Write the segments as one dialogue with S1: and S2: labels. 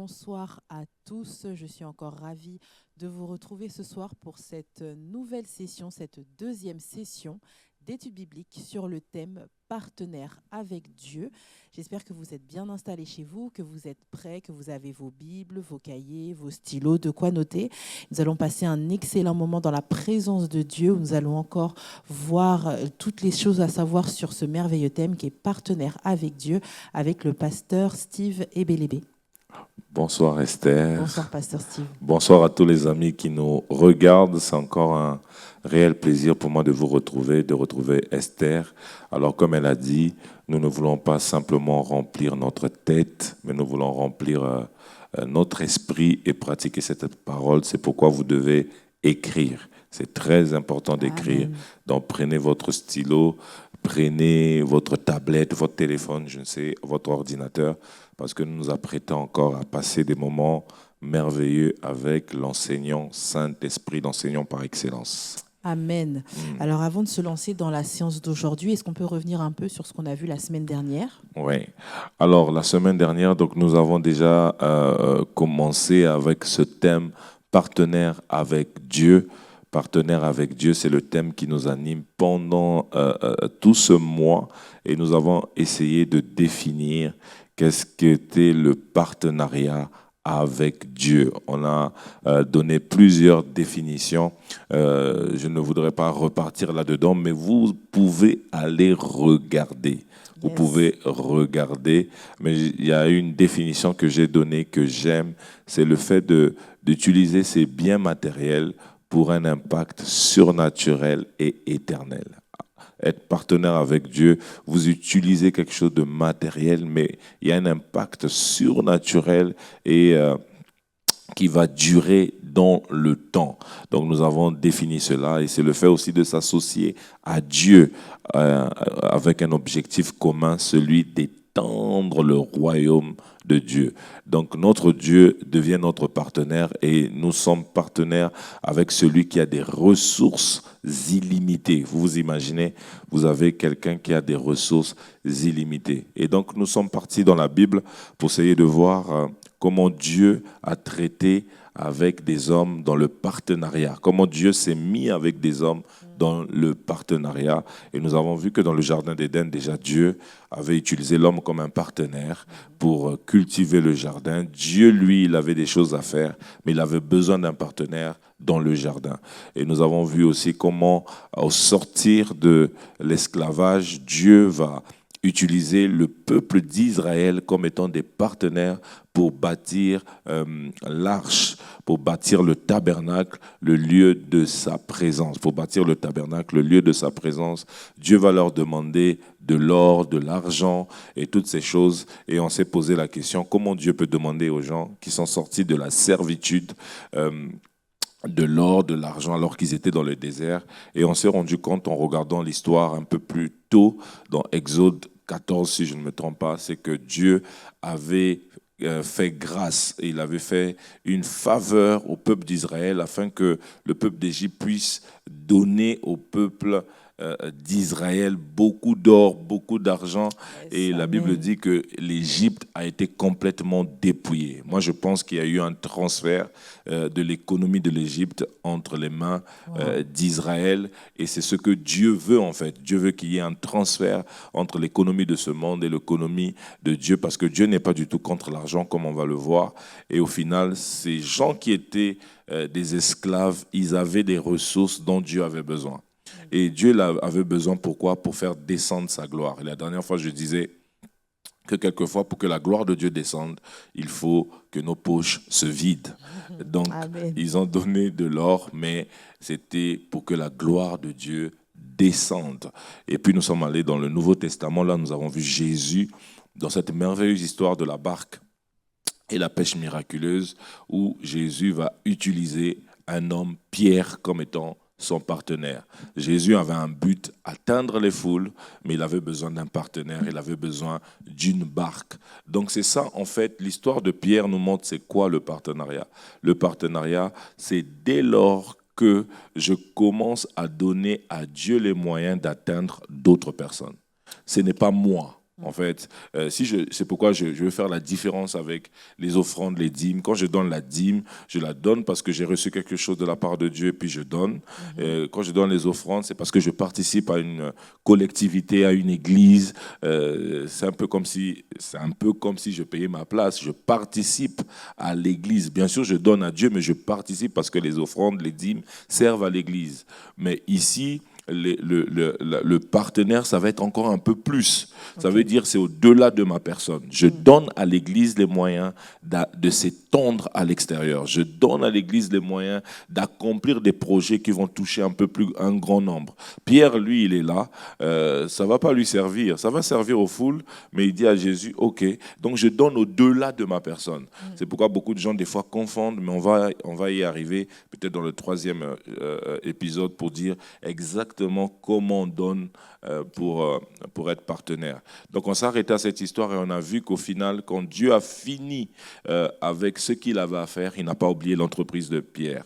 S1: bonsoir à tous. Je suis encore ravie de vous retrouver ce soir pour cette nouvelle session, cette deuxième session d'études bibliques sur le thème partenaire avec Dieu. J'espère que vous êtes bien installés chez vous, que vous êtes prêts, que vous avez vos Bibles, vos cahiers, vos stylos, de quoi noter. Nous allons passer un excellent moment dans la présence de Dieu où nous allons encore voir toutes les choses à savoir sur ce merveilleux thème qui est partenaire avec Dieu, avec le pasteur Steve Ebelebe.
S2: Bonsoir Esther.
S1: Bonsoir, pasteur Steve.
S2: Bonsoir à tous les amis qui nous regardent. C'est encore un réel plaisir pour moi de vous retrouver, de retrouver Esther. Alors comme elle a dit, nous ne voulons pas simplement remplir notre tête, mais nous voulons remplir notre esprit et pratiquer cette parole. C'est pourquoi vous devez écrire. C'est très important d'écrire.
S1: Amen.
S2: Donc prenez votre stylo, prenez votre tablette, votre téléphone, je ne sais, votre ordinateur, parce que nous nous apprêtons encore à passer des moments merveilleux avec l'enseignant Saint-Esprit, l'enseignant par excellence.
S1: Amen. Alors avant de se lancer dans la séance d'aujourd'hui, est-ce qu'on peut revenir un peu sur ce qu'on a vu la semaine dernière ?
S2: Oui. Alors, la semaine dernière, donc, nous avons déjà commencé avec ce thème partenaire avec Dieu. Partenaire avec Dieu, c'est le thème qui nous anime pendant tout ce mois et nous avons essayé de définir qu'est-ce qu'était le partenariat avec Dieu. On a donné plusieurs définitions. Je ne voudrais pas repartir là-dedans, mais vous pouvez aller regarder. Vous
S1: Yes.
S2: pouvez regarder, mais il y a une définition que j'ai donnée que j'aime, c'est le fait d'utiliser ces biens matériels pour un impact surnaturel et éternel. Être partenaire avec Dieu, vous utilisez quelque chose de matériel, mais il y a un impact surnaturel et qui va durer dans le temps. Donc nous avons défini cela et c'est le fait aussi de s'associer à Dieu avec un objectif commun, celui d'étendre le royaume de Dieu. Donc notre Dieu devient notre partenaire et nous sommes partenaires avec celui qui a des ressources illimitées. Vous vous imaginez, vous avez quelqu'un qui a des ressources illimitées. Et donc nous sommes partis dans la Bible pour essayer de voir comment Dieu a traité avec des hommes dans le partenariat, comment Dieu s'est mis avec des hommes dans le partenariat. Et nous avons vu que dans le Jardin d'Éden, déjà Dieu avait utilisé l'homme comme un partenaire pour cultiver le jardin. Dieu, lui, il avait des choses à faire, mais il avait besoin d'un partenaire dans le jardin. Et nous avons vu aussi comment, au sortir de l'esclavage, Dieu va utiliser le peuple d'Israël comme étant des partenaires pour bâtir l'arche, pour bâtir le tabernacle, le lieu de sa présence. Pour bâtir le tabernacle, le lieu de sa présence, Dieu va leur demander de l'or, de l'argent et toutes ces choses. Et on s'est posé la question, comment Dieu peut demander aux gens qui sont sortis de la servitude de l'or, de l'argent, alors qu'ils étaient dans le désert. Et on s'est rendu compte en regardant l'histoire un peu plus tôt, dans Exode 14, si je ne me trompe pas, c'est que Dieu avait fait grâce et il avait fait une faveur au peuple d'Israël afin que le peuple d'Égypte puisse donner au peuple d'Israël beaucoup d'or, beaucoup d'argent. Et la Bible dit que l'Égypte a été complètement dépouillée. Moi, je pense qu'il y a eu un transfert de l'économie de l'Égypte entre les mains d'Israël. Et c'est ce que Dieu veut, en fait. Dieu veut qu'il y ait un transfert entre l'économie de ce monde et l'économie de Dieu, parce que Dieu n'est pas du tout contre l'argent, comme on va le voir. Et au final, ces gens qui étaient des esclaves, ils avaient des ressources dont Dieu avait besoin. Et Dieu avait besoin, pourquoi ? Pour faire descendre sa gloire. Et la dernière fois, je disais que quelquefois, pour que la gloire de Dieu descende, il faut que nos poches se vident. Donc,
S1: Amen.
S2: ils ont donné de l'or, mais c'était pour que la gloire de Dieu descende. Et puis, nous sommes allés dans le Nouveau Testament. Là, nous avons vu Jésus dans cette merveilleuse histoire de la barque et la pêche miraculeuse, où Jésus va utiliser un homme, Pierre, comme étant son partenaire. Jésus avait un but, atteindre les foules, mais il avait besoin d'un partenaire, il avait besoin d'une barque. Donc c'est ça, en fait, l'histoire de Pierre nous montre c'est quoi le partenariat. Le partenariat, c'est dès lors que je commence à donner à Dieu les moyens d'atteindre d'autres personnes. Ce n'est pas moi. En fait, c'est pourquoi je veux faire la différence avec les offrandes, les dîmes. Quand je donne la dîme, je la donne parce que j'ai reçu quelque chose de la part de Dieu, puis je donne. Quand je donne les offrandes, c'est parce que je participe à une collectivité, à une église. C'est un peu comme si je payais ma place. Je participe à l'église. Bien sûr, je donne à Dieu, mais je participe parce que les offrandes, les dîmes servent à l'église. Mais ici, le partenaire, ça va être encore un peu plus. Ça veut dire c'est au-delà de ma personne. Je donne à l'Église les moyens de s'étendre à l'extérieur. Je donne à l'Église les moyens d'accomplir des projets qui vont toucher un grand nombre. Pierre, lui, il est là. Ça ne va pas lui servir. Ça va servir aux foules, mais il dit à Jésus, OK, donc je donne au-delà de ma personne. C'est pourquoi beaucoup de gens, des fois, confondent, mais on va y arriver peut-être dans le 3e épisode pour dire exactement comment on donne pour être partenaire. Donc on s'est arrêté à cette histoire et on a vu qu'au final, quand Dieu a fini avec ce qu'il avait à faire, il n'a pas oublié l'entreprise de Pierre.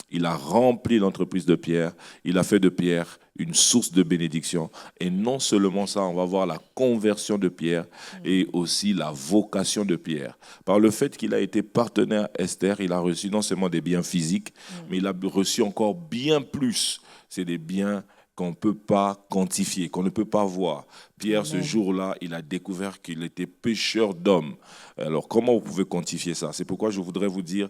S2: Il a rempli l'entreprise de Pierre, il a fait de Pierre une source de bénédiction. Et non seulement ça, on va voir la conversion de Pierre et aussi la vocation de Pierre. Par le fait qu'il a été partenaire Esther, il a reçu non seulement des biens physiques, mais il a reçu encore bien plus. C'est des biens qu'on ne peut pas quantifier, qu'on ne peut pas voir. Pierre, ce jour-là, il a découvert qu'il était pécheur d'hommes. Alors, comment vous pouvez quantifier ça? C'est pourquoi je voudrais vous dire,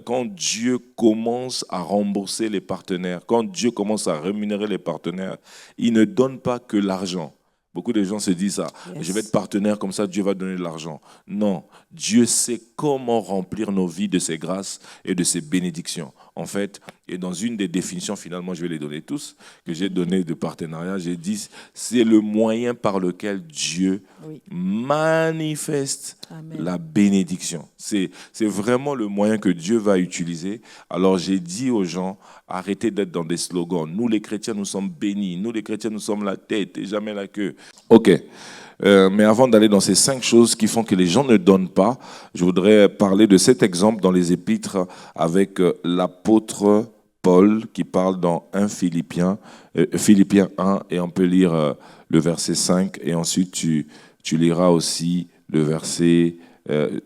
S2: quand Dieu commence à rembourser les partenaires, quand Dieu commence à rémunérer les partenaires, il ne donne pas que l'argent. Beaucoup de gens se disent ça, je vais être partenaire, comme ça Dieu va donner de l'argent. Non, Dieu sait comment remplir nos vies de ses grâces et de ses bénédictions. En fait, et dans une des définitions, finalement, je vais les donner tous, que j'ai donné de partenariat, j'ai dit, c'est le moyen par lequel Dieu manifeste la bénédiction. C'est vraiment le moyen que Dieu va utiliser. Alors j'ai dit aux gens, arrêtez d'être dans des slogans. Nous les chrétiens, nous sommes bénis. Nous les chrétiens, nous sommes la tête et jamais la queue. Ok. Mais avant d'aller dans ces 5 choses qui font que les gens ne donnent pas, je voudrais parler de cet exemple dans les épîtres avec l'apôtre Paul qui parle dans Philippiens 1, et on peut lire le verset 5 et ensuite tu liras aussi le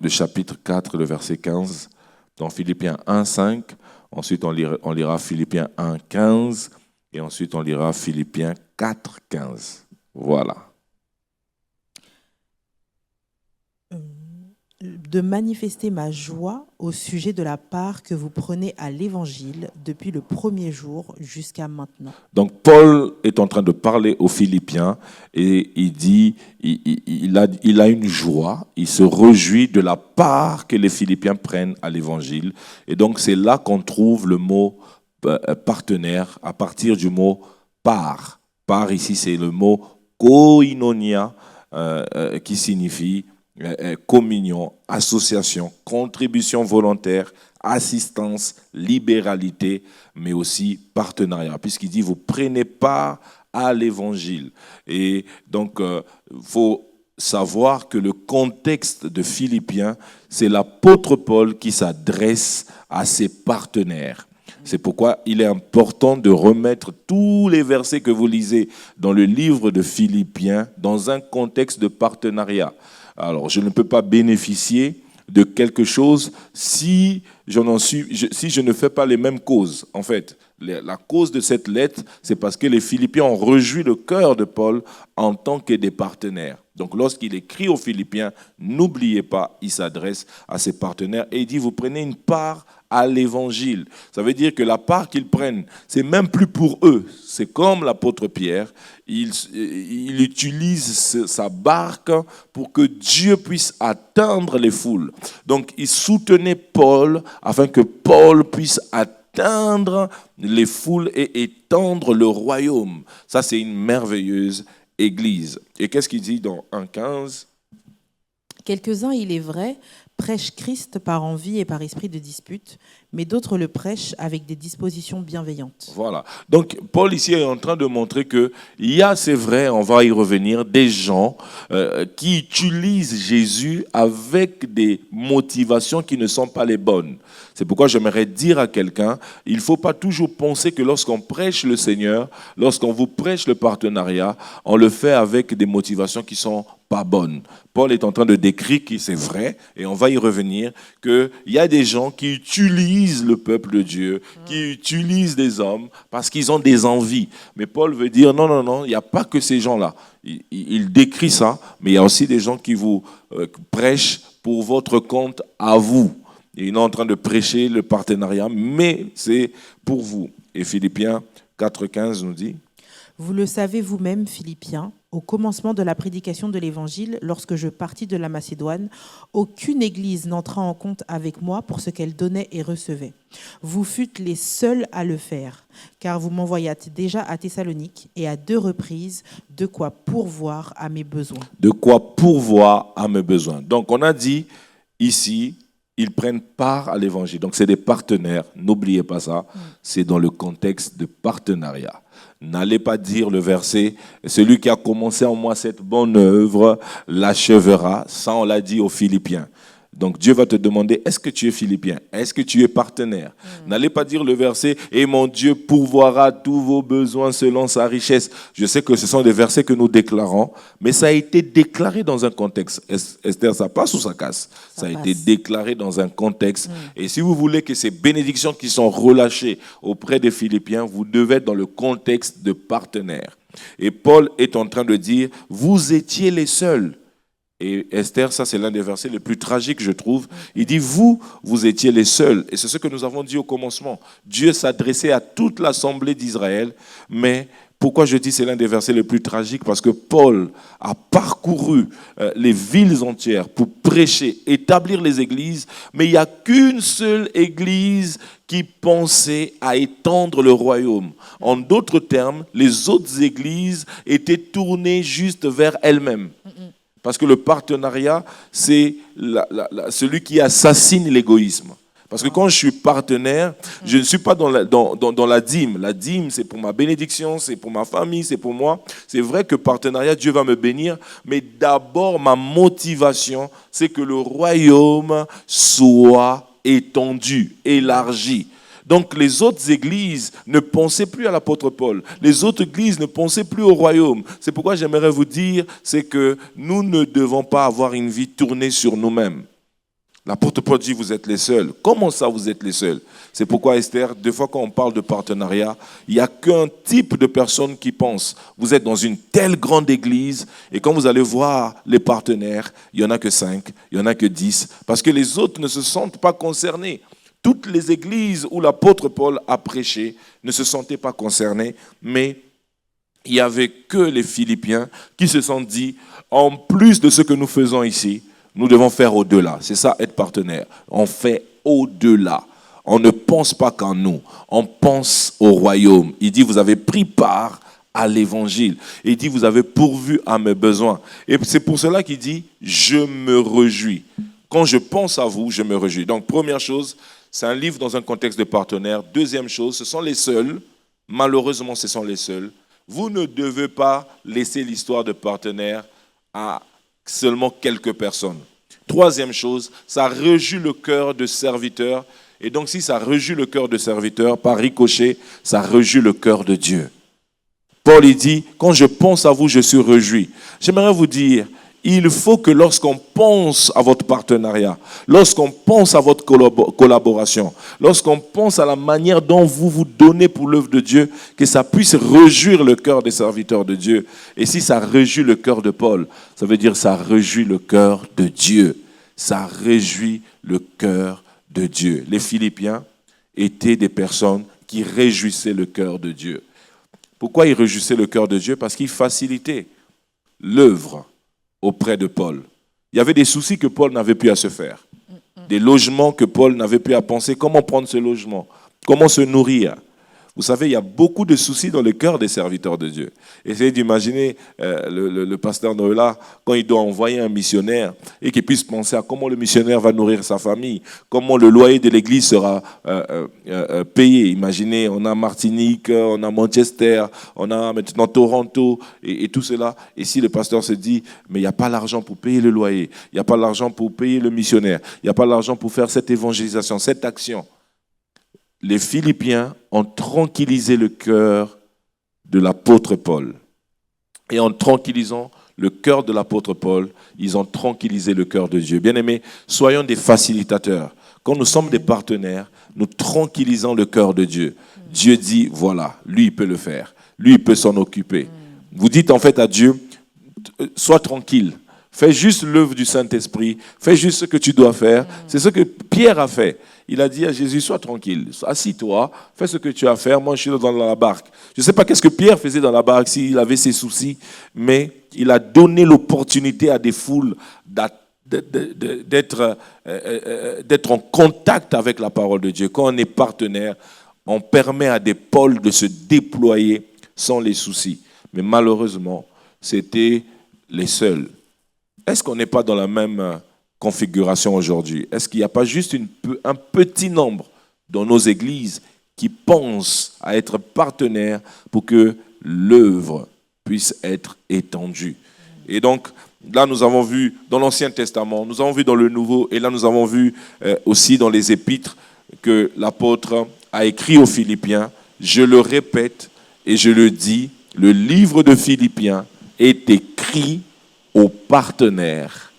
S2: chapitre 4, le verset 15. Dans Philippiens 1, 5, ensuite on lira Philippiens 1, 15 et ensuite on lira Philippiens 4, 15. Voilà.
S1: De manifester ma joie au sujet de la part que vous prenez à l'Évangile depuis le premier jour jusqu'à maintenant.
S2: Donc Paul est en train de parler aux Philippiens et il dit, il a une joie, il se réjouit de la part que les Philippiens prennent à l'Évangile. Et donc c'est là qu'on trouve le mot partenaire à partir du mot part. Part ici c'est le mot koinonia qui signifie communion, association, contribution volontaire, assistance, libéralité, mais aussi partenariat, puisqu'il dit vous prenez part à l'évangile. Et donc, faut savoir que le contexte de Philippiens, c'est l'apôtre Paul qui s'adresse à ses partenaires. C'est pourquoi il est important de remettre tous les versets que vous lisez dans le livre de Philippiens dans un contexte de partenariat. Alors, je ne peux pas bénéficier de quelque chose si je ne fais pas les mêmes causes. En fait, la cause de cette lettre, c'est parce que les Philippiens ont réjoui le cœur de Paul en tant que des partenaires. Donc, lorsqu'il écrit aux Philippiens, n'oubliez pas, il s'adresse à ses partenaires et il dit, vous prenez une part à l'évangile. Ça veut dire que la part qu'ils prennent, c'est même plus pour eux. C'est comme l'apôtre Pierre, il utilise sa barque pour que Dieu puisse atteindre les foules. Donc, il soutenait Paul afin que Paul puisse atteindre les foules et étendre le royaume. Ça, c'est une merveilleuse église. Et qu'est-ce qu'il dit dans 1,15 ?
S1: Quelques-uns, il est vrai, prêchent Christ par envie et par esprit de dispute, mais d'autres le prêchent avec des dispositions bienveillantes.
S2: Voilà. Donc, Paul ici est en train de montrer qu'il y a, c'est vrai, on va y revenir, des gens qui utilisent Jésus avec des motivations qui ne sont pas les bonnes. C'est pourquoi j'aimerais dire à quelqu'un, il ne faut pas toujours penser que lorsqu'on prêche le Seigneur, lorsqu'on vous prêche le partenariat, on le fait avec des motivations qui sont pas bonnes. Paul est en train de décrire que c'est vrai, et on va y revenir, qu'il y a des gens qui utilisent le peuple de Dieu, qui utilisent des hommes parce qu'ils ont des envies. Mais Paul veut dire, non, non, non, il n'y a pas que ces gens-là. Il décrit ça, mais il y a aussi des gens qui vous prêchent pour votre compte à vous. Il est en train de prêcher le partenariat, mais c'est pour vous. Et Philippiens 4,15 nous dit,
S1: « Vous le savez vous-même, Philippiens, au commencement de la prédication de l'Évangile, lorsque je partis de la Macédoine, aucune église n'entra en compte avec moi pour ce qu'elle donnait et recevait. Vous fûtes les seuls à le faire, car vous m'envoyâtes déjà à Thessalonique et à 2 reprises de quoi pourvoir à mes besoins. »
S2: De quoi pourvoir à mes besoins. Donc on a dit ici, ils prennent part à l'évangile. Donc c'est des partenaires, n'oubliez pas ça, c'est dans le contexte de partenariat. N'allez pas dire le verset, celui qui a commencé en moi cette bonne œuvre l'achèvera. Ça, on l'a dit aux Philippiens. Donc Dieu va te demander, est-ce que tu es Philippien? Est-ce que tu es partenaire? N'allez pas dire le verset, et mon Dieu pourvoira tous vos besoins selon sa richesse. Je sais que ce sont des versets que nous déclarons, mais ça a été déclaré dans un contexte. Esther, ça passe ou ça casse? Ça a été déclaré dans un contexte. Et si vous voulez que ces bénédictions qui sont relâchées auprès des Philippiens, vous devez être dans le contexte de partenaire. Et Paul est en train de dire, vous étiez les seuls. Et Esther, ça c'est l'un des versets les plus tragiques, je trouve. Il dit, vous étiez les seuls. Et c'est ce que nous avons dit au commencement. Dieu s'adressait à toute l'assemblée d'Israël. Mais pourquoi je dis c'est l'un des versets les plus tragiques? Parce que Paul a parcouru les villes entières pour prêcher, établir les églises. Mais il n'y a qu'une seule église qui pensait à étendre le royaume. En d'autres termes, les autres églises étaient tournées juste vers elles-mêmes. Parce que le partenariat, c'est celui qui assassine l'égoïsme. Parce que quand je suis partenaire, je ne suis pas dans la dîme. La dîme, c'est pour ma bénédiction, c'est pour ma famille, c'est pour moi. C'est vrai que partenariat, Dieu va me bénir. Mais d'abord, ma motivation, c'est que le royaume soit étendu, élargi. Donc les autres églises ne pensaient plus à l'apôtre Paul. Les autres églises ne pensaient plus au royaume. C'est pourquoi j'aimerais vous dire, c'est que nous ne devons pas avoir une vie tournée sur nous-mêmes. L'apôtre Paul dit, vous êtes les seuls. Comment ça, vous êtes les seuls? C'est pourquoi, Esther, des fois quand on parle de partenariat, il n'y a qu'un type de personne qui pense. Vous êtes dans une telle grande église, et quand vous allez voir les partenaires, il n'y en a que 5, il n'y en a que 10, parce que les autres ne se sentent pas concernés. Toutes les églises où l'apôtre Paul a prêché ne se sentaient pas concernés, mais il n'y avait que les Philippiens qui se sont dit, en plus de ce que nous faisons ici, nous devons faire au-delà. C'est ça, être partenaire. On fait au-delà. On ne pense pas qu'en nous, on pense au royaume. Il dit, vous avez pris part à l'évangile. Il dit, vous avez pourvu à mes besoins. Et c'est pour cela qu'il dit, je me réjouis. Quand je pense à vous, je me réjouis. Donc, première chose, c'est un livre dans un contexte de partenaire. Deuxième chose, ce sont les seuls. Malheureusement, ce sont les seuls. Vous ne devez pas laisser l'histoire de partenaire à seulement quelques personnes. Troisième chose, ça réjouit le cœur de serviteur. Et donc, si ça réjouit le cœur de serviteur, par ricochet, ça réjouit le cœur de Dieu. Paul, il dit, quand je pense à vous, je suis réjoui. J'aimerais vous dire, il faut que lorsqu'on pense à votre partenariat, lorsqu'on pense à votre collaboration, lorsqu'on pense à la manière dont vous vous donnez pour l'œuvre de Dieu, que ça puisse réjouir le cœur des serviteurs de Dieu. Et si ça réjouit le cœur de Paul, ça veut dire ça réjouit le cœur de Dieu. Ça réjouit le cœur de Dieu. Les Philippiens étaient des personnes qui réjouissaient le cœur de Dieu. Pourquoi ils réjouissaient le cœur de Dieu? Parce qu'ils facilitaient l'œuvre auprès de Paul. Il y avait des soucis que Paul n'avait plus à se faire. Des logements que Paul n'avait plus à penser. Comment prendre ce logement? Comment se nourrir? Vous savez, il y a beaucoup de soucis dans le cœur des serviteurs de Dieu. Essayez d'imaginer le pasteur Noëlla, quand il doit envoyer un missionnaire et qu'il puisse penser à comment le missionnaire va nourrir sa famille, comment le loyer de l'église sera payé. Imaginez, on a Martinique, on a Manchester, on a maintenant Toronto et tout cela. Et si le pasteur se dit, mais il n'y a pas l'argent pour payer le loyer, il n'y a pas l'argent pour payer le missionnaire, il n'y a pas l'argent pour faire cette évangélisation, cette action. Les Philippiens ont tranquillisé le cœur de l'apôtre Paul. Et en tranquillisant le cœur de l'apôtre Paul, ils ont tranquillisé le cœur de Dieu. Bien-aimés, soyons des facilitateurs. Quand nous sommes des partenaires, nous tranquillisons le cœur de Dieu. Dieu dit, voilà, lui, il peut le faire. Lui, il peut s'en occuper. Vous dites en fait à Dieu, sois tranquille. Fais juste l'œuvre du Saint-Esprit. Fais juste ce que tu dois faire. C'est ce que Pierre a fait. Il a dit à Jésus, sois tranquille, assis-toi, fais ce que tu as à faire, moi je suis dans la barque. Je ne sais pas qu'est-ce que Pierre faisait dans la barque, s'il avait ses soucis, mais il a donné l'opportunité à des foules d'être en contact avec la parole de Dieu. Quand on est partenaire, on permet à des pôles de se déployer sans les soucis. Mais malheureusement, c'était les seuls. Est-ce qu'on n'est pas dans la même configuration aujourd'hui? Est-ce qu'il n'y a pas juste un petit nombre dans nos églises qui pensent à être partenaires pour que l'œuvre puisse être étendue? Et donc, là, nous avons vu dans l'Ancien Testament, nous avons vu dans le Nouveau, et là, nous avons vu aussi dans les Épîtres que l'apôtre a écrit aux Philippiens. Je le répète et je le dis, le livre de Philippiens est écrit aux partenaires.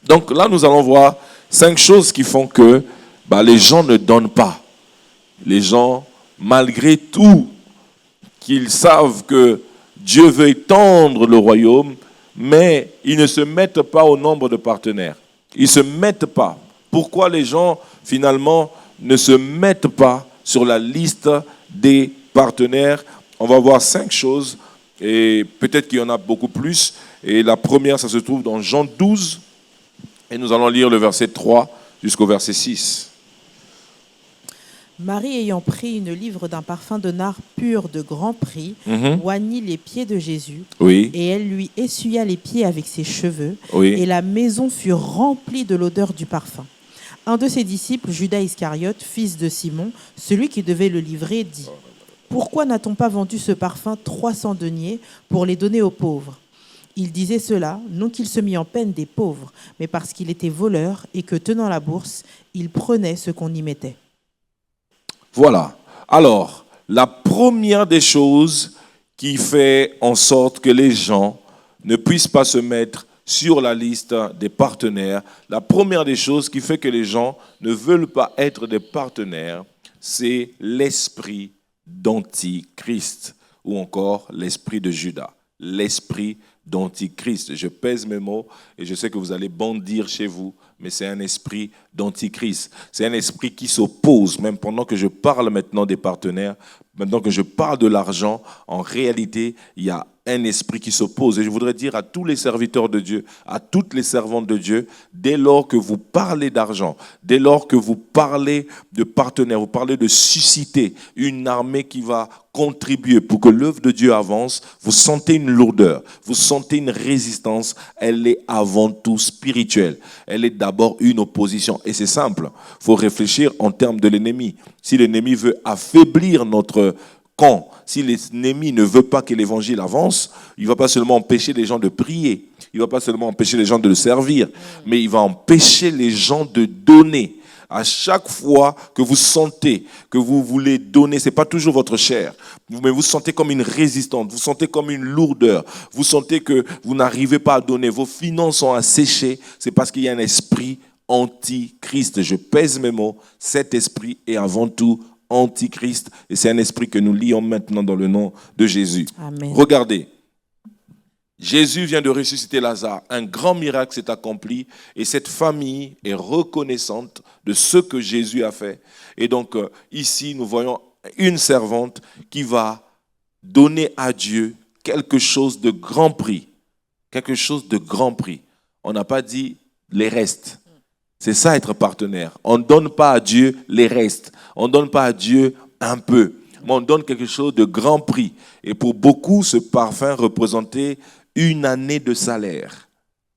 S2: Donc là, nous allons voir 5 choses qui font que les gens ne donnent pas. Les gens, malgré tout, qu'ils savent que Dieu veut étendre le royaume, mais ils ne se mettent pas au nombre de partenaires. Ils ne se mettent pas. Pourquoi les gens, finalement, ne se mettent pas sur la liste des partenaires? On va voir 5 choses, et peut-être qu'il y en a beaucoup plus. Et la première, ça se trouve dans Jean 12, et nous allons lire le verset 3 jusqu'au verset 6.
S1: Marie, ayant pris une livre d'un parfum de nard pur de grand prix, oignit les pieds de Jésus, et elle lui essuya les pieds avec ses cheveux, et la maison fut remplie de l'odeur du parfum. Un de ses disciples, Judas Iscariote, fils de Simon, celui qui devait le livrer, dit « Pourquoi n'a-t-on pas vendu ce parfum 300 deniers pour les donner aux pauvres ?» Il disait cela, non qu'il se mit en peine des pauvres, mais parce qu'il était voleur et que, tenant la bourse, il prenait ce qu'on y mettait.
S2: Voilà. Alors, la première des choses qui fait en sorte que les gens ne puissent pas se mettre sur la liste des partenaires, la première des choses qui fait que les gens ne veulent pas être des partenaires, c'est l'esprit d'antichrist, ou encore l'esprit de Judas, l'esprit d'antichrist. Je pèse mes mots et je sais que vous allez bondir chez vous, mais c'est un esprit d'antichrist. C'est un esprit qui s'oppose, même pendant que je parle maintenant des partenaires, maintenant que je parle de l'argent, en réalité, il y a un esprit qui s'oppose. Et je voudrais dire à tous les serviteurs de Dieu, à toutes les servantes de Dieu, dès lors que vous parlez d'argent, dès lors que vous parlez de partenaires, vous parlez de susciter une armée qui va contribuer pour que l'œuvre de Dieu avance, vous sentez une lourdeur, vous sentez une résistance, elle est avant tout spirituelle. Elle est d'abord une opposition. Et c'est simple, il faut réfléchir en termes de l'ennemi. Si l'ennemi veut affaiblir notre camp, si l'ennemi ne veut pas que l'évangile avance, il ne va pas seulement empêcher les gens de prier, il ne va pas seulement empêcher les gens de le servir, mais il va empêcher les gens de donner. À chaque fois que vous sentez que vous voulez donner, ce n'est pas toujours votre chair, mais vous sentez comme une résistance, vous sentez comme une lourdeur, vous sentez que vous n'arrivez pas à donner, vos finances sont asséchées, c'est parce qu'il y a un esprit antichrist. Je pèse mes mots, cet esprit est avant tout antichrist, et c'est un esprit que nous lions maintenant dans le nom de Jésus.
S1: Amen.
S2: Regardez, Jésus vient de ressusciter Lazare, un grand miracle s'est accompli, et cette famille est reconnaissante de ce que Jésus a fait. Et donc ici, nous voyons une servante qui va donner à Dieu quelque chose de grand prix. Quelque chose de grand prix. On n'a pas dit les restes. C'est ça être partenaire. On ne donne pas à Dieu les restes. On ne donne pas à Dieu un peu. mais on donne quelque chose de grand prix. Et pour beaucoup, ce parfum représentait une année de salaire.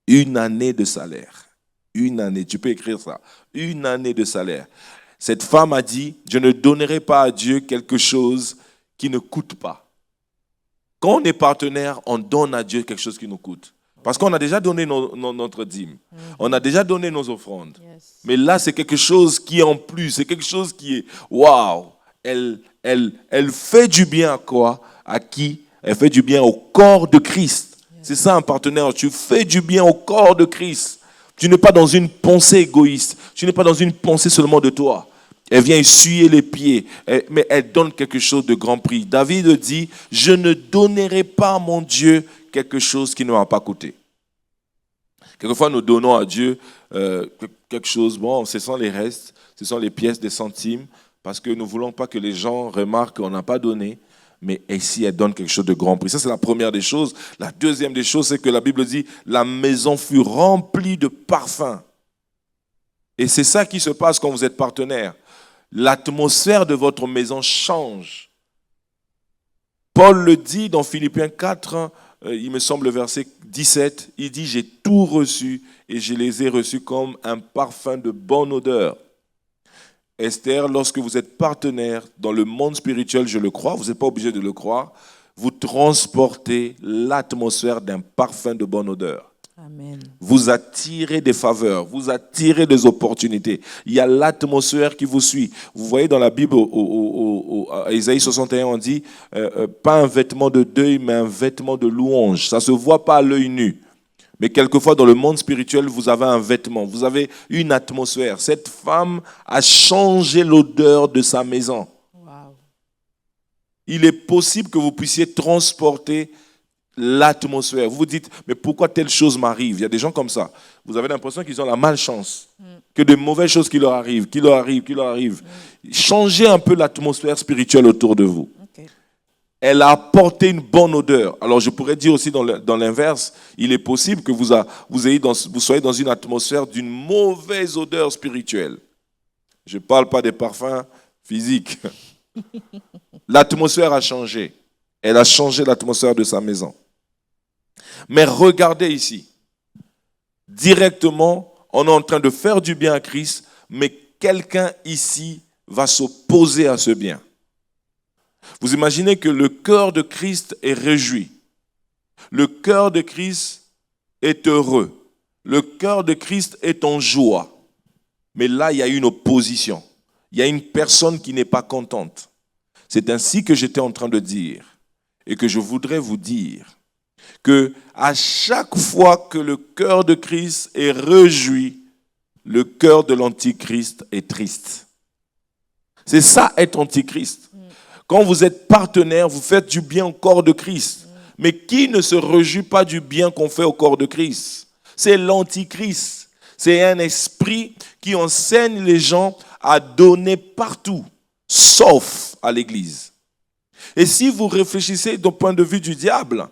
S2: Une année de salaire. Une année, tu peux écrire ça. Une année de salaire. Cette femme a dit, je ne donnerai pas à Dieu quelque chose qui ne coûte pas. Quand on est partenaire, on donne à Dieu quelque chose qui nous coûte. Parce qu'on a déjà donné notre dîme. On a déjà donné nos offrandes.
S1: Yes.
S2: Mais là, c'est quelque chose qui est en plus. C'est quelque chose qui est, waouh, elle fait du bien à quoi? À qui? Elle fait du bien au corps de Christ. Yes. C'est ça un partenaire. Tu fais du bien au corps de Christ. Tu n'es pas dans une pensée égoïste. Tu n'es pas dans une pensée seulement de toi. Elle vient essuyer les pieds, mais elle donne quelque chose de grand prix. David dit, je ne donnerai pas à mon Dieu quelque chose qui ne m'a pas coûté. Quelquefois, nous donnons à Dieu quelque chose, bon, ce sont les restes, ce sont les pièces des centimes, parce que nous ne voulons pas que les gens remarquent qu'on n'a pas donné, mais ici, elle donne quelque chose de grand prix. Ça, c'est la première des choses. La deuxième des choses, c'est que la Bible dit, la maison fut remplie de parfums. Et c'est ça qui se passe quand vous êtes partenaire. L'atmosphère de votre maison change. Paul le dit dans Philippiens 4, il me semble verset 17, il dit « J'ai tout reçu et je les ai reçus comme un parfum de bonne odeur. » Esther, lorsque vous êtes partenaire dans le monde spirituel, je le crois, vous n'êtes pas obligé de le croire, vous transportez l'atmosphère d'un parfum de bonne odeur.
S1: Amen.
S2: Vous attirez des faveurs, vous attirez des opportunités. Il y a l'atmosphère qui vous suit. Vous voyez dans la Bible, à Isaïe 61, on dit pas un vêtement de deuil, mais un vêtement de louange. Ça ne se voit pas à l'œil nu. Mais quelquefois, dans le monde spirituel, vous avez un vêtement, vous avez une atmosphère. Cette femme a changé l'odeur de sa maison.
S1: Wow.
S2: Il est possible que vous puissiez transporter l'atmosphère. Vous vous dites, mais pourquoi telle chose m'arrive? Il y a des gens comme ça. Vous avez l'impression qu'ils ont la malchance, que de mauvaises choses qui leur arrivent. Changez un peu l'atmosphère spirituelle autour de vous.
S1: Okay.
S2: Elle a apporté une bonne odeur. Alors je pourrais dire aussi dans l'inverse, il est possible que vous soyez dans une atmosphère d'une mauvaise odeur spirituelle. Je ne parle pas des parfums physiques. L'atmosphère a changé. Elle a changé l'atmosphère de sa maison. Mais regardez ici. Directement, on est en train de faire du bien à Christ, mais quelqu'un ici va s'opposer à ce bien. Vous imaginez que le cœur de Christ est réjoui. Le cœur de Christ est heureux. Le cœur de Christ est en joie. Mais là, il y a une opposition. Il y a une personne qui n'est pas contente. C'est ainsi que j'étais en train de dire. Et que je voudrais vous dire que à chaque fois que le cœur de Christ est réjoui, le cœur de l'antichrist est triste. C'est ça être antichrist. Quand vous êtes partenaire, vous faites du bien au corps de Christ. Mais qui ne se réjouit pas du bien qu'on fait au corps de Christ? C'est l'antichrist. C'est un esprit qui enseigne les gens à donner partout, sauf à l'église. Et si vous réfléchissez d'un point de vue du diable,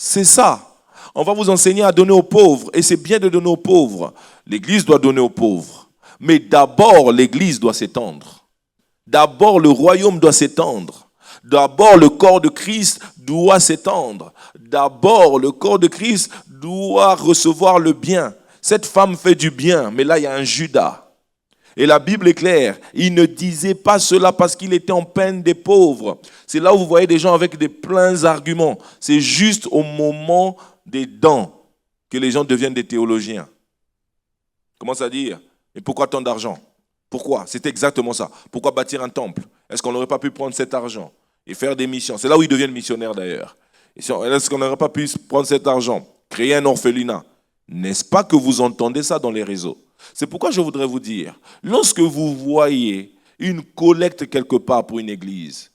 S2: c'est ça. On va vous enseigner à donner aux pauvres. Et c'est bien de donner aux pauvres. L'église doit donner aux pauvres. Mais d'abord, l'église doit s'étendre. D'abord, le royaume doit s'étendre. D'abord, le corps de Christ doit s'étendre. D'abord, le corps de Christ doit recevoir le bien. Cette femme fait du bien, mais là, il y a un Judas. Et la Bible est claire, il ne disait pas cela parce qu'il était en peine des pauvres. C'est là où vous voyez des gens avec des pleins arguments. C'est juste au moment des dents que les gens deviennent des théologiens. Commence à dire, mais pourquoi tant d'argent? Pourquoi? C'est exactement ça. Pourquoi bâtir un temple? Est-ce qu'on n'aurait pas pu prendre cet argent et faire des missions? C'est là où ils deviennent missionnaires d'ailleurs. Est-ce qu'on n'aurait pas pu prendre cet argent, créer un orphelinat? N'est-ce pas que vous entendez ça dans les réseaux? C'est pourquoi je voudrais vous dire, lorsque vous voyez une collecte quelque part pour une église,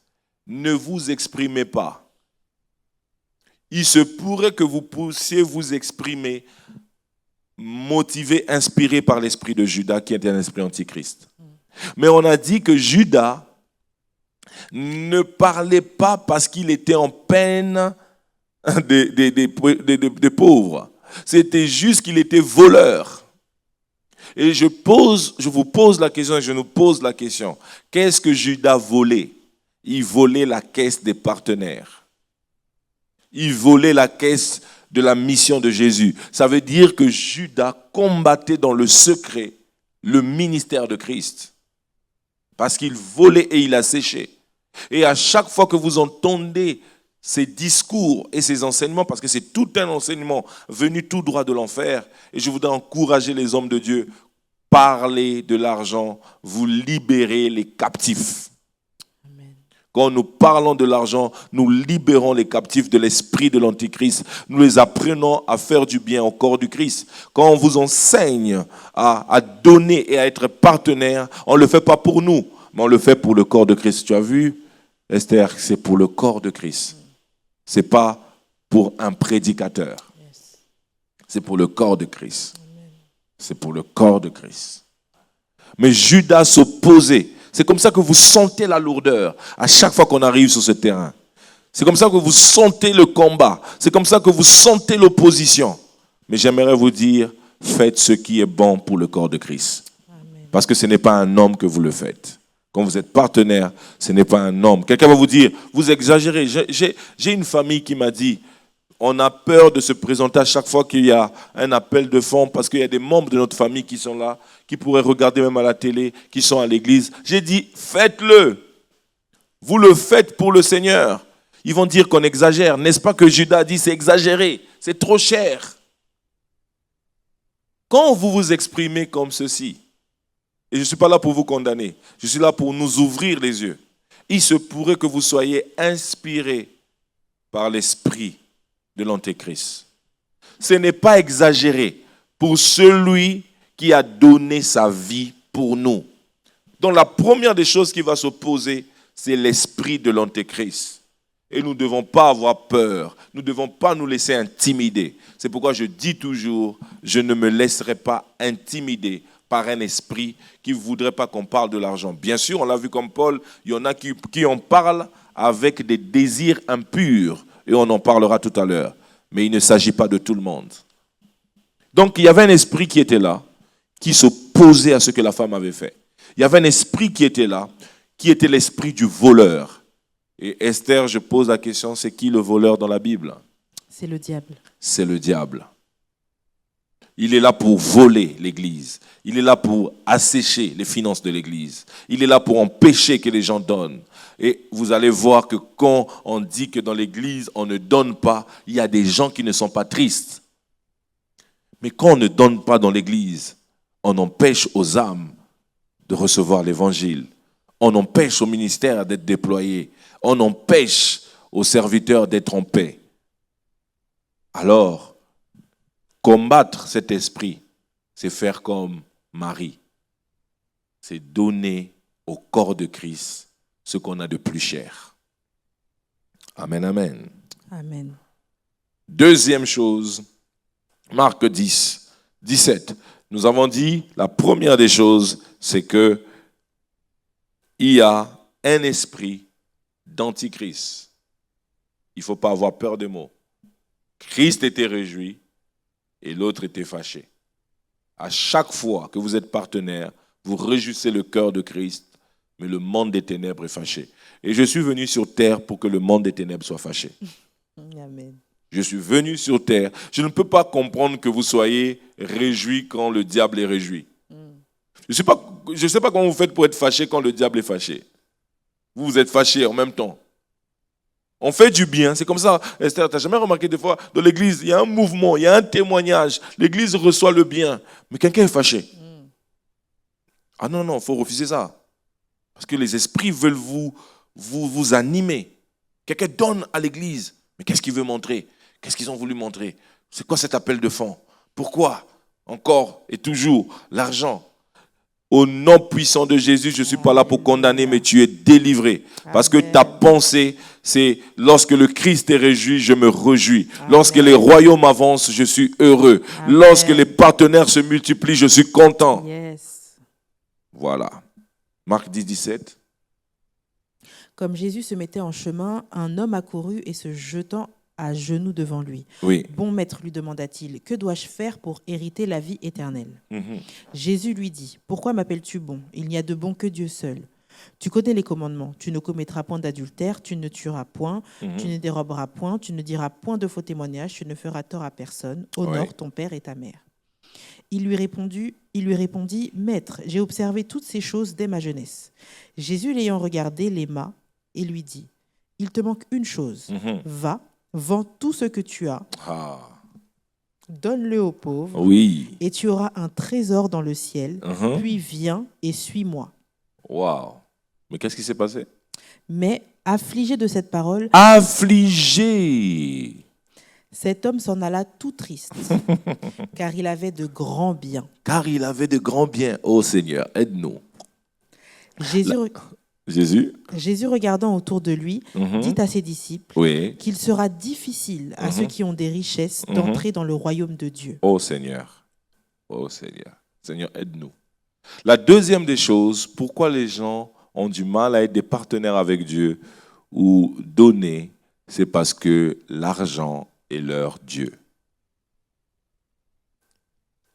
S2: ne vous exprimez pas. Il se pourrait que vous puissiez vous exprimer motivé, inspiré par l'esprit de Judas qui est un esprit antichrist. Mais on a dit que Judas ne parlait pas parce qu'il était en peine des pauvres. C'était juste qu'il était voleur. Et je vous pose la question et je nous pose la question. Qu'est-ce que Judas volait? il volait la caisse des partenaires. Il volait la caisse de la mission de Jésus. Ça veut dire que Judas combattait dans le secret le ministère de Christ. Parce qu'il volait et il a séché. Et à chaque fois que vous entendez ces discours et ces enseignements, parce que c'est tout un enseignement venu tout droit de l'enfer, et je voudrais encourager les hommes de Dieu, parlez de l'argent, vous libérez les captifs.
S1: Amen.
S2: Quand nous parlons de l'argent, nous libérons les captifs de l'esprit de l'Antichrist. Nous les apprenons à faire du bien au corps du Christ. Quand on vous enseigne à donner et à être partenaire, on ne le fait pas pour nous, mais on le fait pour le corps de Christ. Tu as vu, Esther, c'est pour le corps de Christ. Ce n'est pas pour un prédicateur.
S1: Yes.
S2: C'est pour le corps de Christ.
S1: Amen.
S2: C'est pour le corps de Christ. Mais Judas s'opposait. C'est comme ça que vous sentez la lourdeur à chaque fois qu'on arrive sur ce terrain. C'est comme ça que vous sentez le combat. C'est comme ça que vous sentez l'opposition. Mais j'aimerais vous dire, faites ce qui est bon pour le corps de Christ.
S1: Amen.
S2: Parce que ce n'est pas un homme que vous le faites. Quand vous êtes partenaire, ce n'est pas un homme. Quelqu'un va vous dire, vous exagérez. J'ai une famille qui m'a dit, on a peur de se présenter à chaque fois qu'il y a un appel de fonds parce qu'il y a des membres de notre famille qui sont là, qui pourraient regarder même à la télé, qui sont à l'église. J'ai dit, faites-le. Vous le faites pour le Seigneur. Ils vont dire qu'on exagère. N'est-ce pas que Judas dit, c'est exagéré, c'est trop cher. Quand vous vous exprimez comme ceci, et je ne suis pas là pour vous condamner, je suis là pour nous ouvrir les yeux. Il se pourrait que vous soyez inspirés par l'esprit de l'Antéchrist. Ce n'est pas exagéré pour celui qui a donné sa vie pour nous. Donc la première des choses qui va s'opposer, c'est l'esprit de l'Antéchrist. Et nous ne devons pas avoir peur, nous ne devons pas nous laisser intimider. C'est pourquoi je dis toujours, je ne me laisserai pas intimider par un esprit qui ne voudrait pas qu'on parle de l'argent. Bien sûr, on l'a vu comme Paul, il y en a qui en parlent avec des désirs impurs, et on en parlera tout à l'heure. Mais il ne s'agit pas de tout le monde. Donc, il y avait un esprit qui était là, qui s'opposait à ce que la femme avait fait. Il y avait un esprit qui était là, qui était l'esprit du voleur. Et Esther, je pose la question, c'est qui le voleur dans la Bible?
S1: C'est le diable.
S2: C'est le diable. Il est là pour voler l'Église. Il est là pour assécher les finances de l'Église. Il est là pour empêcher que les gens donnent. Et vous allez voir que quand on dit que dans l'Église, on ne donne pas, il y a des gens qui ne sont pas tristes. Mais quand on ne donne pas dans l'Église, on empêche aux âmes de recevoir l'Évangile. On empêche au ministère d'être déployé. On empêche aux serviteurs d'être en paix. Alors, combattre cet esprit, c'est faire comme Marie. C'est donner au corps de Christ ce qu'on a de plus cher. Amen, amen.
S1: Amen.
S2: Deuxième chose, Marc 10, 17. Nous avons dit, la première des choses, c'est que il y a un esprit d'antichrist. Il ne faut pas avoir peur des mots. Christ était réjoui et l'autre était fâché. À chaque fois que vous êtes partenaire, vous réjouissez le cœur de Christ, mais le monde des ténèbres est fâché. Et je suis venu sur terre pour que le monde des ténèbres soit fâché.
S1: Amen.
S2: Je suis venu sur terre. Je ne peux pas comprendre que vous soyez réjouis quand le diable est réjoui. Je ne sais pas comment vous faites pour être fâché quand le diable est fâché. Vous êtes fâché en même temps. On fait du bien, c'est comme ça. Esther, tu n'as jamais remarqué des fois, dans l'église, il y a un mouvement, il y a un témoignage. L'église reçoit le bien, mais quelqu'un est fâché. Ah non, il faut refuser ça. Parce que les esprits veulent vous animer. Quelqu'un donne à l'église, mais qu'est-ce qu'il veut montrer? Qu'est-ce qu'ils ont voulu montrer? C'est quoi cet appel de fonds? Pourquoi? Encore et toujours, l'argent. Au nom puissant de Jésus, je ne suis pas là pour condamner, mais tu es délivré. Parce que ta pensée, c'est lorsque le Christ est réjoui, je me réjouis. Lorsque les royaumes avancent, je suis heureux.
S1: Amen.
S2: Lorsque les partenaires se multiplient, je suis content.
S1: Yes.
S2: Voilà. Marc 10, 17.
S1: Comme Jésus se mettait en chemin, un homme accourut et se jetant à genoux devant lui.
S2: Oui.
S1: Bon maître, lui demanda-t-il, que dois-je faire pour hériter la vie éternelle? Jésus lui dit, pourquoi m'appelles-tu bon? Il n'y a de bon que Dieu seul. Tu connais les commandements. Tu ne commettras point d'adultère, tu ne tueras point, tu ne déroberas point, tu ne diras point de faux témoignages, tu ne feras tort à personne. Honore ton père et ta mère. Il lui répondit, Maître, j'ai observé toutes ces choses dès ma jeunesse. Jésus, l'ayant regardé, l'aima et lui dit, il te manque une chose. Va, vends tout ce que tu as, donne-le aux pauvres, et tu auras un trésor dans le ciel. Puis viens et suis-moi.
S2: Waouh! Mais qu'est-ce qui s'est passé?
S1: Mais, affligé de cette parole, cet homme s'en alla tout triste, car il avait de grands biens.
S2: Oh Seigneur, aide-nous.
S1: Jésus, regardant autour de lui, dit à ses disciples qu'il sera difficile à ceux qui ont des richesses d'entrer dans le royaume de Dieu.
S2: Oh Seigneur, Seigneur, aide-nous. La deuxième des choses, pourquoi les gens ont du mal à être des partenaires avec Dieu ou donner, c'est parce que l'argent est leur Dieu.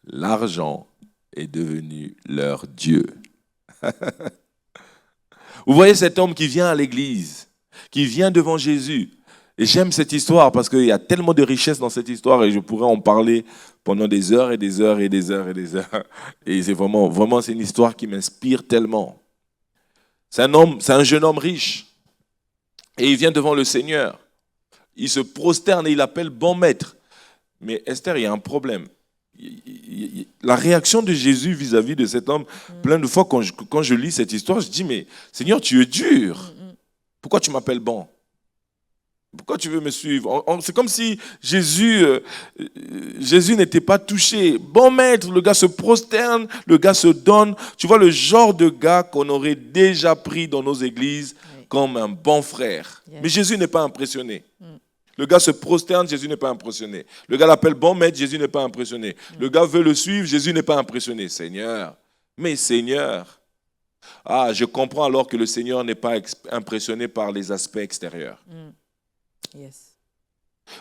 S2: L'argent est devenu leur Dieu. Vous voyez cet homme qui vient à l'église, qui vient devant Jésus. Et j'aime cette histoire parce qu'il y a tellement de richesse dans cette histoire et je pourrais en parler pendant des heures et des heures et des heures et des heures. Et c'est vraiment c'est une histoire qui m'inspire tellement. C'est un jeune homme riche. Et il vient devant le Seigneur. Il se prosterne et il appelle bon maître. Mais Esther, il y a un problème. La réaction de Jésus vis-à-vis de cet homme, plein de fois quand je lis cette histoire, je dis, mais Seigneur, tu es dur. Pourquoi tu m'appelles bon? Pourquoi tu veux me suivre? C'est comme si Jésus n'était pas touché. Bon maître, le gars se prosterne, le gars se donne. Tu vois le genre de gars qu'on aurait déjà pris dans nos églises comme un bon frère. Mais Jésus n'est pas impressionné. Le gars se prosterne, Jésus n'est pas impressionné. Le gars l'appelle bon maître, Jésus n'est pas impressionné. Le gars veut le suivre, Jésus n'est pas impressionné. Seigneur, mais Seigneur. Ah, je comprends alors que le Seigneur n'est pas impressionné par les aspects extérieurs.
S1: Yes.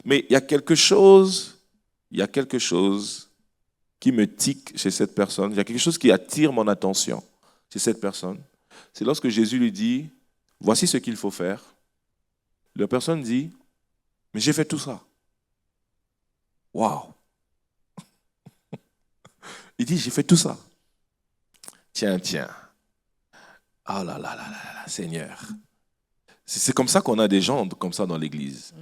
S2: Mais il y a quelque chose qui me tique chez cette personne. Il y a quelque chose qui attire mon attention chez cette personne. C'est lorsque Jésus lui dit, voici ce qu'il faut faire. La personne dit, mais j'ai fait tout ça. Waouh! Il dit, j'ai fait tout ça. Tiens. Oh là là, Seigneur. C'est comme ça qu'on a des gens comme ça dans l'église.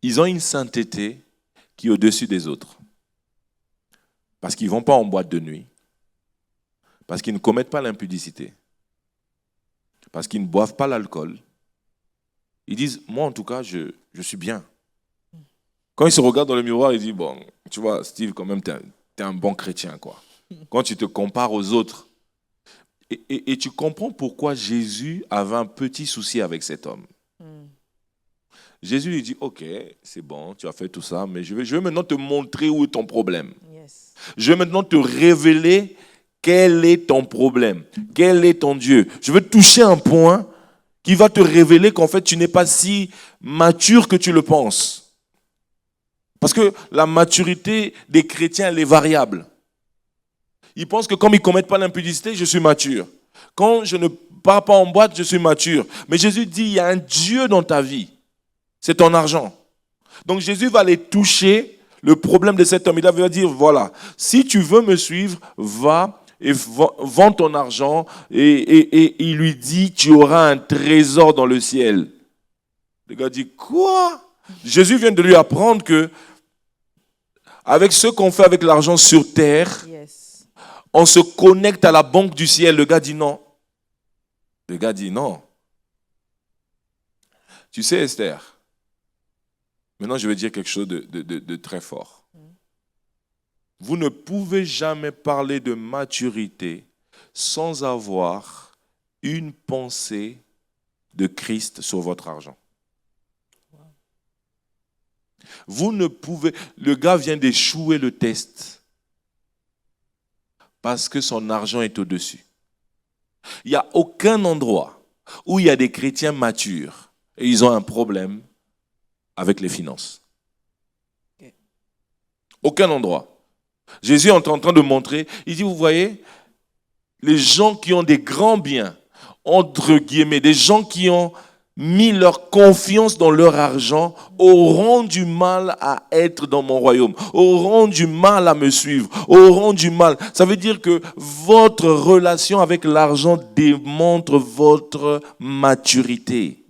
S2: Ils ont une sainteté qui est au-dessus des autres. Parce qu'ils ne vont pas en boîte de nuit. Parce qu'ils ne commettent pas l'impudicité. Parce qu'ils ne boivent pas l'alcool. Ils disent, moi en tout cas, je suis bien. Quand ils se regardent dans le miroir, ils disent, bon, tu vois, Steve, quand même, t'es un bon chrétien, quoi. Quand tu te compares aux autres. Et tu comprends pourquoi Jésus avait un petit souci avec cet homme. Jésus lui dit, ok, c'est bon, tu as fait tout ça, mais je vais maintenant te montrer où est ton problème. Yes. Je vais maintenant te révéler quel est ton problème, quel est ton Dieu. Je veux toucher un point qui va te révéler qu'en fait, tu n'es pas si mature que tu le penses. Parce que la maturité des chrétiens, elle est variable. Ils pensent que comme ils ne commettent pas l'impudicité, je suis mature. Quand je ne pars pas en boîte, je suis mature. Mais Jésus dit, il y a un Dieu dans ta vie. C'est ton argent. Donc Jésus va aller toucher le problème de cet homme. Il va dire, voilà, si tu veux me suivre, va et vends ton argent. Et il lui dit, tu auras un trésor dans le ciel. Le gars dit, quoi? Jésus vient de lui apprendre que avec ce qu'on fait avec l'argent sur terre, on se connecte à la banque du ciel. Le gars dit non. Le gars dit non. Tu sais, Esther, maintenant je vais dire quelque chose de très fort. Vous ne pouvez jamais parler de maturité sans avoir une pensée de Christ sur votre argent. Vous ne pouvez... Le gars vient d'échouer le test parce que son argent est au-dessus. Il n'y a aucun endroit où il y a des chrétiens matures et ils ont un problème avec les finances. Aucun endroit. Jésus est en train de montrer, il dit, vous voyez, les gens qui ont des grands biens, entre guillemets, des gens qui ont mis leur confiance dans leur argent, auront du mal à être dans mon royaume, auront du mal à me suivre, auront du mal. Ça veut dire que votre relation avec l'argent démontre votre maturité.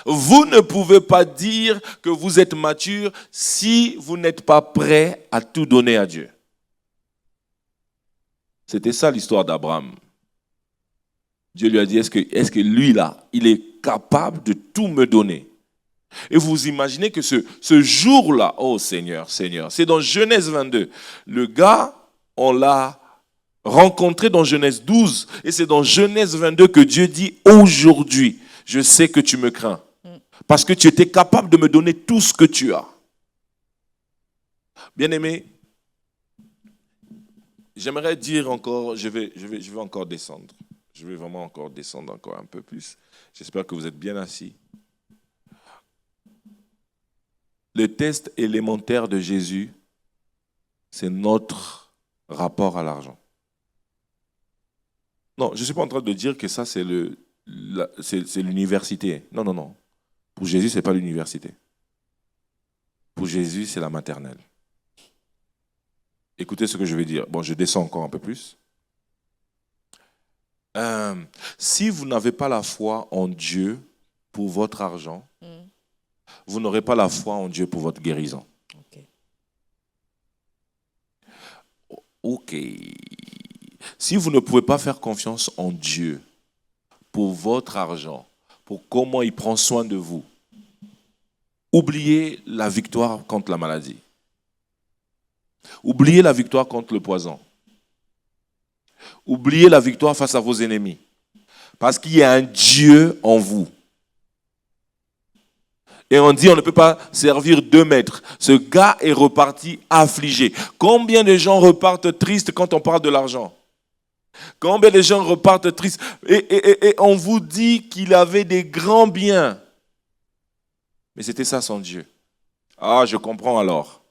S2: Vous ne pouvez pas dire que vous êtes mature si vous n'êtes pas prêt à tout donner à Dieu. C'était ça l'histoire d'Abraham. Dieu lui a dit, est-ce que lui là, il est capable de tout me donner? Et vous imaginez que ce jour-là, oh Seigneur, c'est dans Genèse 22. Le gars, on l'a rencontré dans Genèse 12 et c'est dans Genèse 22 que Dieu dit, aujourd'hui, je sais que tu me crains. Parce que tu étais capable de me donner tout ce que tu as. Bien-aimé, j'aimerais dire encore, je vais encore descendre. Je vais vraiment encore descendre encore un peu plus. J'espère que vous êtes bien assis. Le test élémentaire de Jésus, c'est notre rapport à l'argent. Non, je ne suis pas en train de dire que ça, c'est l'université. Non, non, non. Pour Jésus, ce n'est pas l'université. Pour Jésus, c'est la maternelle. Écoutez ce que je vais dire. Bon, je descends encore un peu plus. Si vous n'avez pas la foi en Dieu pour votre argent, vous n'aurez pas la foi en Dieu pour votre guérison. Ok. Si vous ne pouvez pas faire confiance en Dieu pour votre argent, pour comment il prend soin de vous, oubliez la victoire contre la maladie. Oubliez la victoire contre le poison. Oubliez la victoire face à vos ennemis. Parce qu'il y a un Dieu en vous. Et on dit on ne peut pas servir 2 maîtres. Ce gars est reparti affligé. Combien de gens repartent tristes quand on parle de l'argent? Combien de gens repartent tristes? Et on vous dit qu'il avait des grands biens. Mais c'était ça son Dieu. Ah, je comprends alors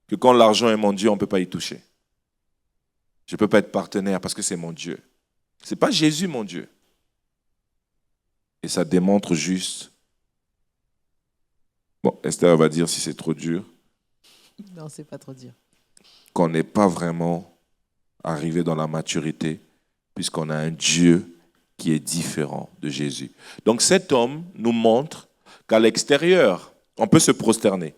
S2: que quand l'argent est mon Dieu, on ne peut pas y toucher. Je ne peux pas être partenaire parce que c'est mon Dieu. Ce n'est pas Jésus mon Dieu. Et ça démontre juste... Bon, Esther va dire si c'est trop dur.
S1: Non, c'est pas trop dur.
S2: Qu'on n'est pas vraiment arrivé dans la maturité puisqu'on a un Dieu qui est différent de Jésus. Donc cet homme nous montre qu'à l'extérieur, on peut se prosterner.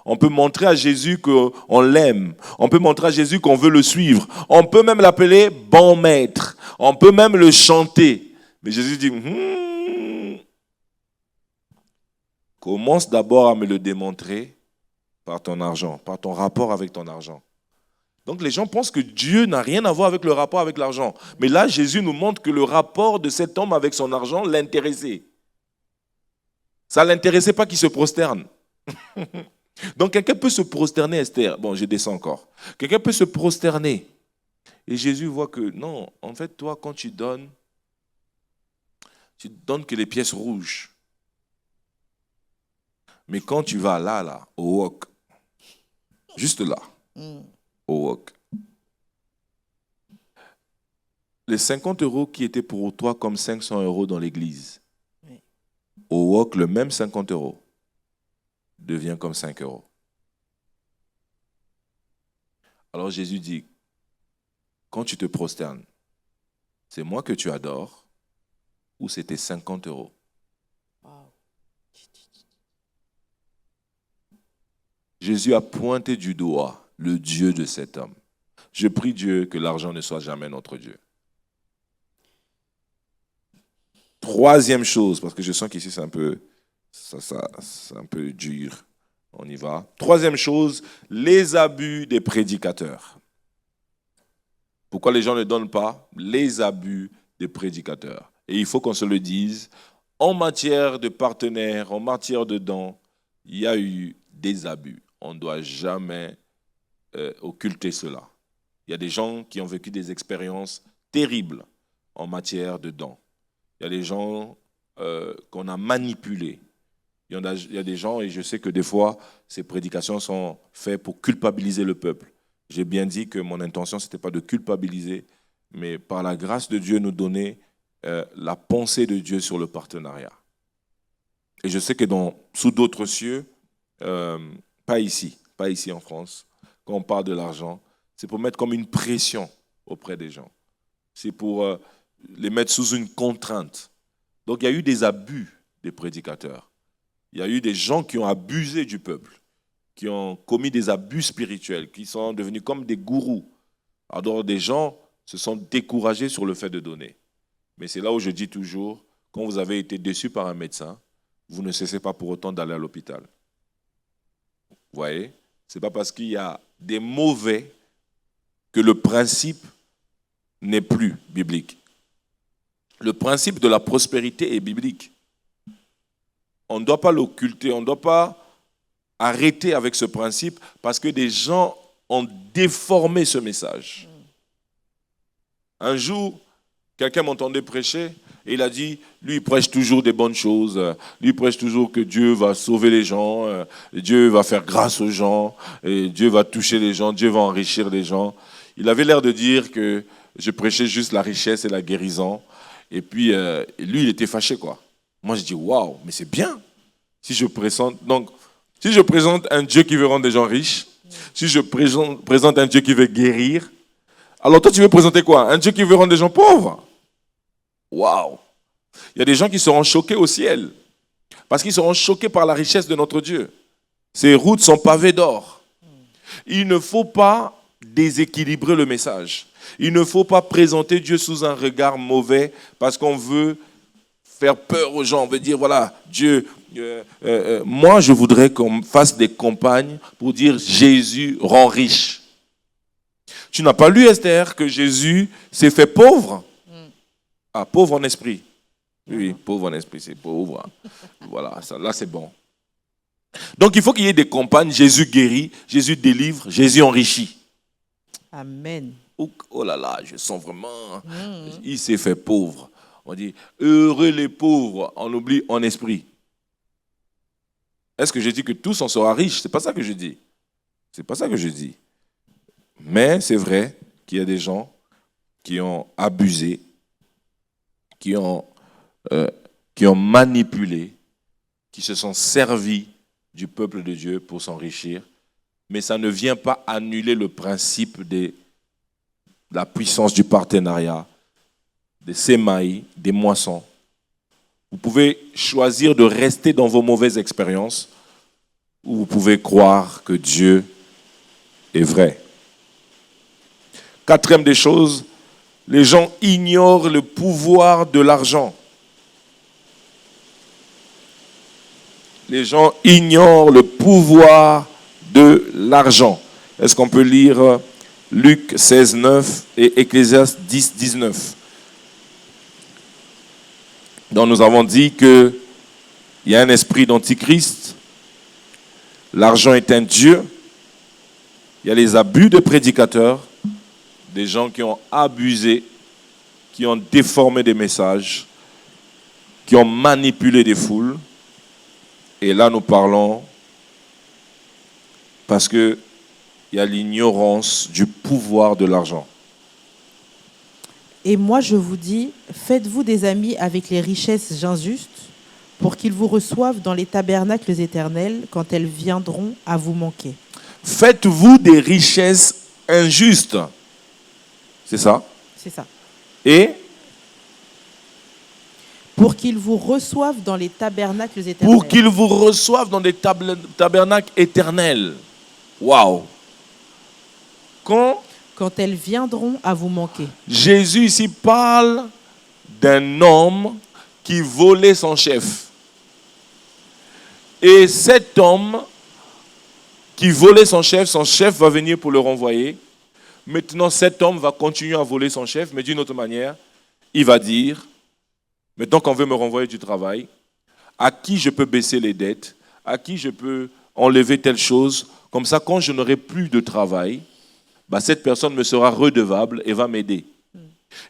S2: On peut montrer à Jésus qu'on l'aime. On peut montrer à Jésus qu'on veut le suivre. On peut même l'appeler bon maître. On peut même le chanter. Mais Jésus dit, commence d'abord à me le démontrer par ton argent, par ton rapport avec ton argent. Donc les gens pensent que Dieu n'a rien à voir avec le rapport avec l'argent. Mais là, Jésus nous montre que le rapport de cet homme avec son argent l'intéressait. Ça ne l'intéressait pas qu'il se prosterne. Donc quelqu'un peut se prosterner, Esther. Bon, je descends encore. Quelqu'un peut se prosterner. Et Jésus voit que non, en fait, toi, quand tu donnes que les pièces rouges. Mais quand tu vas là, au wok, juste là, au wok, les 50 € qui étaient pour toi comme 500 € dans l'église, au wok, le même 50 € devient comme 5 €. Alors Jésus dit, quand tu te prosternes, c'est moi que tu adores ou c'était 50 €? Jésus a pointé du doigt le Dieu de cet homme. Je prie Dieu que l'argent ne soit jamais notre Dieu. Troisième chose, parce que je sens qu'ici c'est un peu, c'est un peu dur. On y va. Troisième chose, les abus des prédicateurs. Pourquoi les gens ne donnent pas? Les abus des prédicateurs. Et il faut qu'on se le dise, en matière de partenaires, en matière de dons, il y a eu des abus. On ne doit jamais occulter cela. Il y a des gens qui ont vécu des expériences terribles en matière de dons. Il y a des gens qu'on a manipulés. Il y a des gens, et je sais que des fois, ces prédications sont faites pour culpabiliser le peuple. J'ai bien dit que mon intention, ce n'était pas de culpabiliser, mais par la grâce de Dieu, nous donner la pensée de Dieu sur le partenariat. Et je sais que sous d'autres cieux, pas ici en France, quand on parle de l'argent, c'est pour mettre comme une pression auprès des gens. C'est pour les mettre sous une contrainte. Donc il y a eu des abus des prédicateurs. Il y a eu des gens qui ont abusé du peuple, qui ont commis des abus spirituels, qui sont devenus comme des gourous. Alors des gens se sont découragés sur le fait de donner. Mais c'est là où je dis toujours, quand vous avez été déçu par un médecin, vous ne cessez pas pour autant d'aller à l'hôpital. Vous voyez? Ce n'est pas parce qu'il y a des mauvais que le principe n'est plus biblique. Le principe de la prospérité est biblique. On ne doit pas l'occulter, on ne doit pas arrêter avec ce principe parce que des gens ont déformé ce message. Un jour, quelqu'un m'entendait prêcher et il a dit, lui il prêche toujours des bonnes choses, lui il prêche toujours que Dieu va sauver les gens, Dieu va faire grâce aux gens, et Dieu va toucher les gens, Dieu va enrichir les gens. Il avait l'air de dire que je prêchais juste la richesse et la guérison. Et puis, lui, il était fâché, quoi. Moi, je dis, waouh, mais c'est bien. Si je présente un Dieu qui veut rendre des gens riches, si je présente un Dieu qui veut guérir, alors toi, tu veux présenter quoi? Un Dieu qui veut rendre des gens pauvres? Waouh! Il y a des gens qui seront choqués au ciel, parce qu'ils seront choqués par la richesse de notre Dieu. Ses routes sont pavées d'or. Il ne faut pas déséquilibrer le message. Il ne faut pas présenter Dieu sous un regard mauvais parce qu'on veut faire peur aux gens. On veut dire, voilà, Dieu, moi je voudrais qu'on fasse des campagnes pour dire Jésus rend riche. Tu n'as pas lu, Esther, que Jésus s'est fait pauvre? Ah, pauvre en esprit. Oui, pauvre en esprit, c'est pauvre. Voilà, ça, là c'est bon. Donc il faut qu'il y ait des campagnes, Jésus guérit, Jésus délivre, Jésus enrichit.
S1: Amen.
S2: Oh là là, je sens vraiment, il s'est fait pauvre. On dit, heureux les pauvres, on oublie en esprit. Est-ce que je dis que tous en seront riches? C'est pas ça que je dis. C'est pas ça que je dis. Mais c'est vrai qu'il y a des gens qui ont abusé, qui ont manipulé, qui se sont servis du peuple de Dieu pour s'enrichir. Mais ça ne vient pas annuler le principe de la puissance du partenariat, des sémailles, des moissons. Vous pouvez choisir de rester dans vos mauvaises expériences ou vous pouvez croire que Dieu est vrai. Quatrième des choses, les gens ignorent le pouvoir de l'argent. Les gens ignorent le pouvoir de l'argent. Est-ce qu'on peut lire Luc 16, 9 et Ecclésiaste 10, 19? Donc nous avons dit qu'il y a un esprit d'antichrist, l'argent est un dieu, il y a les abus de prédicateurs, des gens qui ont abusé, qui ont déformé des messages, qui ont manipulé des foules. Et là nous parlons parce qu'il y a l'ignorance du pouvoir de l'argent.
S1: Et moi, je vous dis, faites-vous des amis avec les richesses injustes pour qu'ils vous reçoivent dans les tabernacles éternels quand elles viendront à vous manquer.
S2: Faites-vous des richesses injustes. C'est ça?
S1: C'est ça.
S2: Et
S1: pour qu'ils vous reçoivent dans les tabernacles éternels.
S2: Pour qu'ils vous reçoivent dans des tabernacles éternels. Waouh!
S1: Quand elles viendront à vous manquer.
S2: Jésus ici parle d'un homme qui volait son chef. Et cet homme qui volait son chef va venir pour le renvoyer. Maintenant, cet homme va continuer à voler son chef, mais d'une autre manière, il va dire, maintenant qu'on veut me renvoyer du travail, à qui je peux baisser les dettes, à qui je peux enlever telle chose, comme ça, quand je n'aurai plus de travail, cette personne me sera redevable et va m'aider.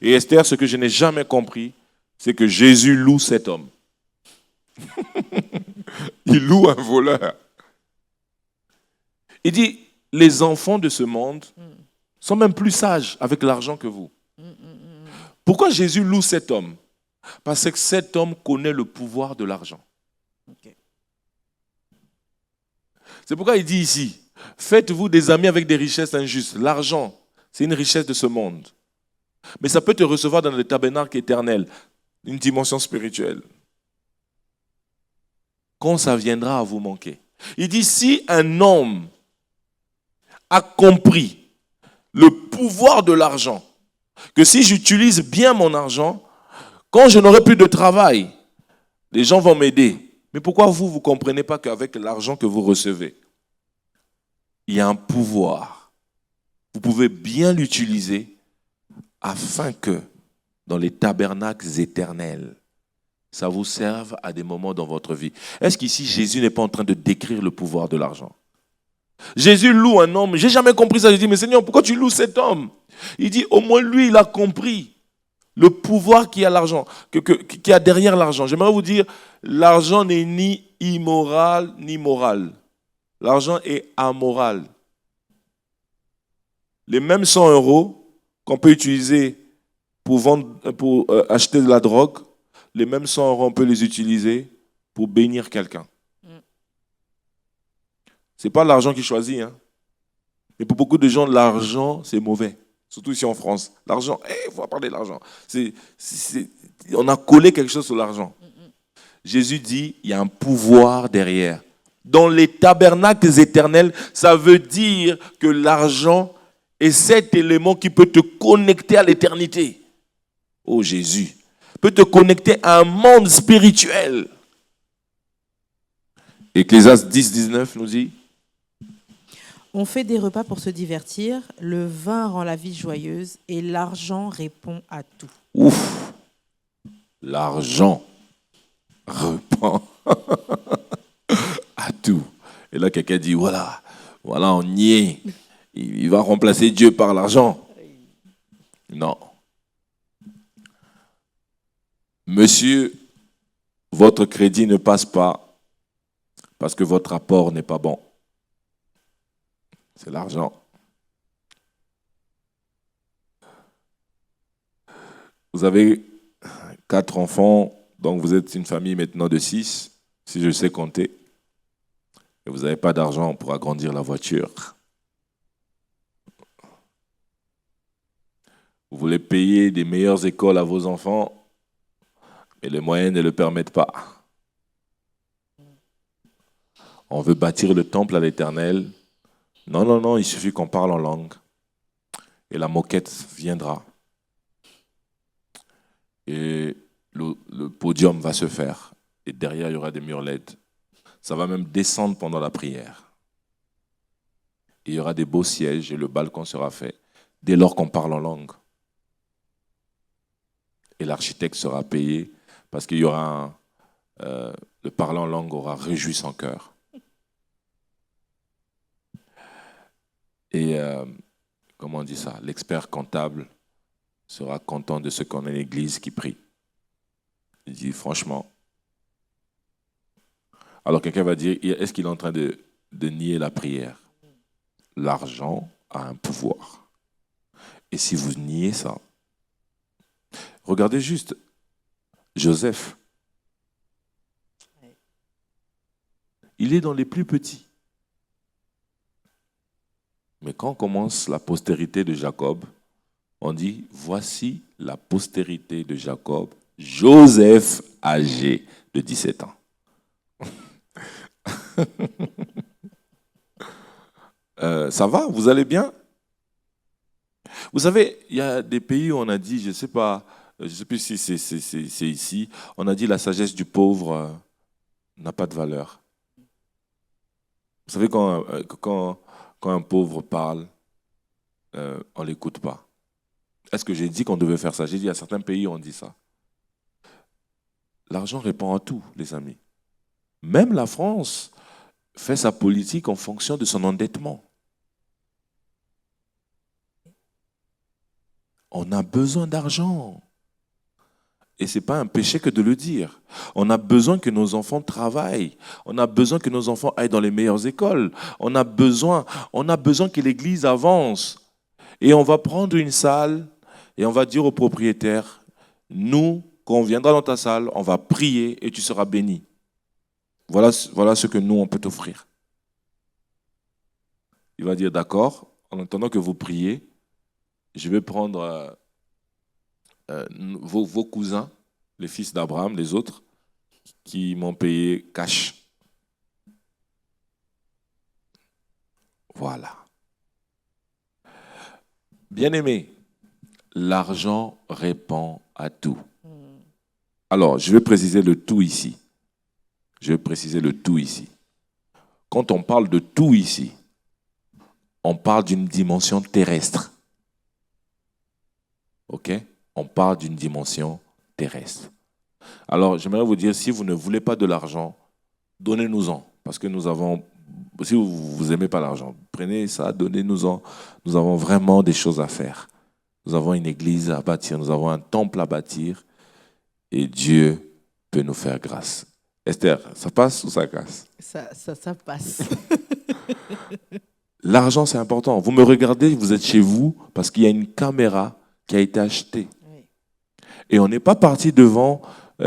S2: Et Esther, ce que je n'ai jamais compris, c'est que Jésus loue cet homme. Il loue un voleur. Il dit, les enfants de ce monde sont même plus sages avec l'argent que vous. Pourquoi Jésus loue cet homme? Parce que cet homme connaît le pouvoir de l'argent.
S1: Ok.
S2: C'est pourquoi il dit ici, faites-vous des amis avec des richesses injustes. L'argent, c'est une richesse de ce monde. Mais ça peut te recevoir dans le tabernacle éternel, une dimension spirituelle. Quand ça viendra à vous manquer. Il dit, si un homme a compris le pouvoir de l'argent, que si j'utilise bien mon argent, quand je n'aurai plus de travail, les gens vont m'aider. Mais pourquoi vous ne comprenez pas qu'avec l'argent que vous recevez, il y a un pouvoir. Vous pouvez bien l'utiliser afin que dans les tabernacles éternels, ça vous serve à des moments dans votre vie. Est-ce qu'ici, Jésus n'est pas en train de décrire le pouvoir de l'argent? Jésus loue un homme. J'ai jamais compris ça. Je dis, mais Seigneur, pourquoi tu loues cet homme? Il dit, au moins lui, il a compris le pouvoir qu'il y a l'argent, qu'il y a derrière l'argent. J'aimerais vous dire, l'argent n'est ni immoral ni moral. L'argent est amoral. Les mêmes 100 euros qu'on peut utiliser pour acheter de la drogue, les mêmes 100 euros, on peut les utiliser pour bénir quelqu'un. Ce n'est pas l'argent qui choisit. Hein. Mais pour beaucoup de gens, l'argent, c'est mauvais. Surtout ici en France. L'argent, il faut parler de l'argent. On a collé quelque chose sur l'argent. Jésus dit, il y a un pouvoir derrière. Dans les tabernacles éternels, ça veut dire que l'argent est cet élément qui peut te connecter à l'éternité. Oh Jésus, peut te connecter à un monde spirituel. Ecclésiaste 10, 19 nous dit,
S1: on fait des repas pour se divertir, le vin rend la vie joyeuse et l'argent répond à tout.
S2: Ouf, l'argent répond à tout. Et là, quelqu'un dit, voilà, on y est. Il va remplacer Dieu par l'argent. Non. Monsieur, votre crédit ne passe pas parce que votre apport n'est pas bon. C'est l'argent. Vous avez 4 enfants, donc vous êtes une famille maintenant de 6, si je sais compter. Et vous n'avez pas d'argent pour agrandir la voiture. Vous voulez payer des meilleures écoles à vos enfants, mais les moyens ne le permettent pas. On veut bâtir le temple à l'Éternel. Non, il suffit qu'on parle en langue. Et la moquette viendra. Et le podium va se faire. Et derrière, il y aura des murs LED. Ça va même descendre pendant la prière. Et il y aura des beaux sièges et le balcon sera fait. Dès lors qu'on parle en langue. Et l'architecte sera payé parce qu'il y aura le parler en langue aura réjoui son cœur. Et comment on dit ça? L'expert comptable sera content de ce qu'on a une église qui prie. Il dit franchement. Alors quelqu'un va dire, est-ce qu'il est en train de nier la prière? L'argent a un pouvoir. Et si vous niez ça, regardez juste Joseph. Il est dans les plus petits. Mais quand commence la postérité de Jacob, on dit, voici la postérité de Jacob, Joseph âgé de 17 ans. Ça va? Vous allez bien? Vous savez, il y a des pays où on a dit, je ne sais plus si c'est ici, on a dit la sagesse du pauvre n'a pas de valeur. Vous savez, quand un pauvre parle, on ne l'écoute pas. Est-ce que j'ai dit qu'on devait faire ça? J'ai dit à certains pays, on dit ça. L'argent répond à tout, les amis. Même la France fait sa politique en fonction de son endettement. On a besoin d'argent. Et ce n'est pas un péché que de le dire. On a besoin que nos enfants travaillent. On a besoin que nos enfants aillent dans les meilleures écoles. On a besoin que l'Église avance. Et on va prendre une salle et on va dire au propriétaire, nous, quand on viendra dans ta salle, on va prier et tu seras béni. Voilà ce que nous, on peut t'offrir. Il va dire, d'accord, en attendant que vous priez, je vais prendre vos cousins, les fils d'Abraham, les autres, qui m'ont payé cash. Voilà. Bien-aimé, l'argent répond à tout. Alors, je vais préciser le tout ici. Quand on parle de tout ici, on parle d'une dimension terrestre. OK? On parle d'une dimension terrestre. Alors, j'aimerais vous dire, si vous ne voulez pas de l'argent, donnez-nous-en. Parce que si vous n'aimez pas l'argent, prenez ça, donnez-nous-en. Nous avons vraiment des choses à faire. Nous avons une église à bâtir, nous avons un temple à bâtir. Et Dieu peut nous faire grâce. Esther, ça passe ou ça casse?
S1: Ça passe.
S2: L'argent, c'est important. Vous me regardez, vous êtes chez vous, parce qu'il y a une caméra qui a été achetée. Oui. Et on n'est pas parti devant.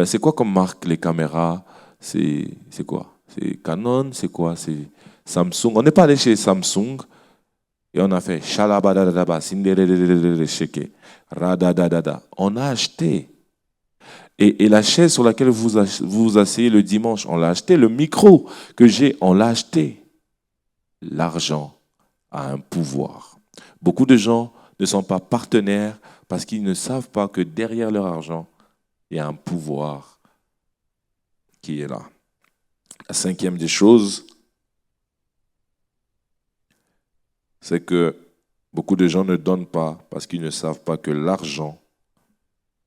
S2: C'est quoi comme marque, les caméras? C'est quoi? C'est Canon? C'est quoi? C'est Samsung. On n'est pas allé chez Samsung et on a fait Shalabadadaba, Sinderelelelele, Sheke, Radadadada. On a acheté. Et la chaise sur laquelle vous vous asseyez le dimanche, on l'a acheté. Le micro que j'ai, on l'a acheté. L'argent a un pouvoir. Beaucoup de gens ne sont pas partenaires parce qu'ils ne savent pas que derrière leur argent, il y a un pouvoir qui est là. La cinquième des choses, c'est que beaucoup de gens ne donnent pas parce qu'ils ne savent pas que l'argent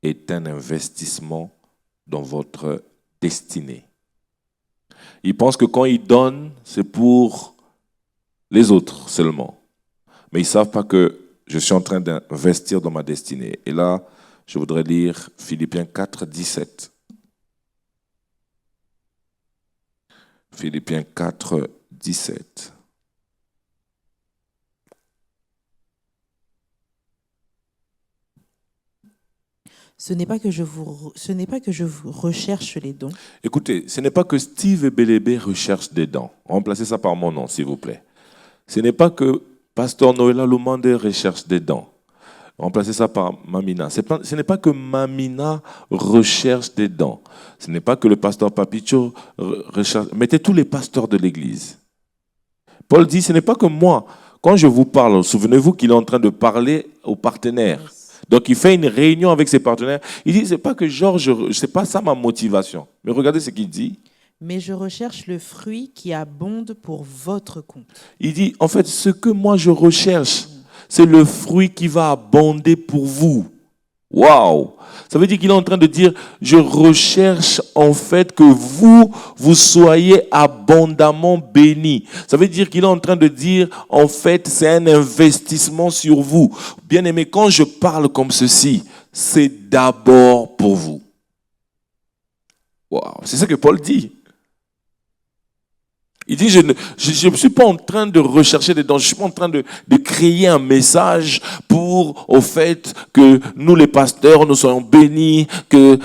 S2: est un investissement dans votre destinée. Ils pensent que quand ils donnent, c'est pour les autres seulement. Mais ils ne savent pas que je suis en train d'investir dans ma destinée. Et là, je voudrais lire Philippiens 4, 17. Philippiens 4, 17.
S1: Ce n'est pas que je vous recherche les dons.
S2: Écoutez, ce n'est pas que Steve Ebelebe recherche des dons. Remplacez ça par mon nom, s'il vous plaît. Ce n'est pas que Pasteur Noëlla Lumande recherche des dons. Remplacez ça par Mamina. Ce n'est pas que Mamina recherche des dons. Ce n'est pas que le pasteur Papicho recherche. Mettez tous les pasteurs de l'église. Paul dit, ce n'est pas que moi. Quand je vous parle, souvenez-vous qu'il est en train de parler aux partenaires. Yes. Donc, il fait une réunion avec ses partenaires. Il dit, c'est pas que c'est pas ça ma motivation. Mais regardez ce qu'il dit.
S1: Mais je recherche le fruit qui abonde pour votre compte.
S2: Il dit, en fait, ce que moi je recherche, c'est le fruit qui va abonder pour vous. Waouh! Ça veut dire qu'il est en train de dire, je recherche en fait que vous soyez abondamment bénis. Ça veut dire qu'il est en train de dire, en fait, c'est un investissement sur vous. Bien-aimé, quand je parle comme ceci, c'est d'abord pour vous. Waouh! C'est ce que Paul dit. Il dit, je ne suis pas en train de rechercher des dons, je ne suis pas en train de créer un message pour, au fait, que nous les pasteurs, nous soyons bénis, que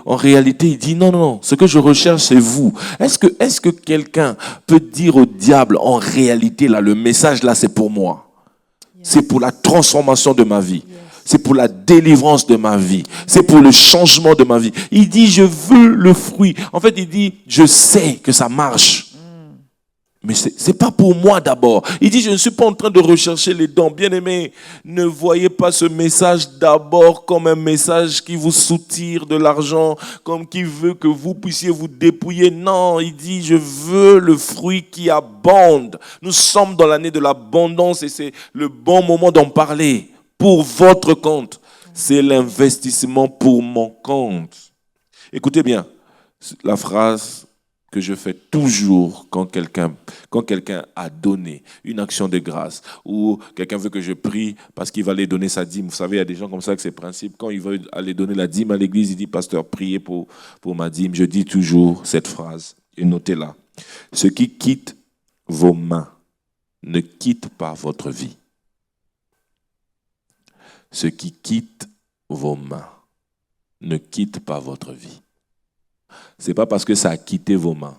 S2: en réalité, il dit, non, ce que je recherche, c'est vous. Est-ce que quelqu'un peut dire au diable, en réalité, là, le message, là, c'est pour moi. C'est pour la transformation de ma vie. C'est pour la délivrance de ma vie. C'est pour le changement de ma vie. Il dit, je veux le fruit. En fait, il dit, je sais que ça marche. Mais ce n'est pas pour moi d'abord. Il dit, je ne suis pas en train de rechercher les dons. Bien-aimés, ne voyez pas ce message d'abord comme un message qui vous soutire de l'argent, comme qui veut que vous puissiez vous dépouiller. Non, il dit, je veux le fruit qui abonde. Nous sommes dans l'année de l'abondance et c'est le bon moment d'en parler. Pour votre compte, c'est l'investissement pour mon compte. Écoutez bien, la phrase que je fais toujours quand quelqu'un a donné une action de grâce ou quelqu'un veut que je prie parce qu'il va aller donner sa dîme. Vous savez, il y a des gens comme ça avec ces principes. Quand il veut aller donner la dîme à l'église, il dit, pasteur, priez pour ma dîme. Je dis toujours cette phrase, et notez-la. Ce qui quitte vos mains ne quitte pas votre vie. Ce qui quitte vos mains ne quitte pas votre vie. Ce n'est pas parce que ça a quitté vos mains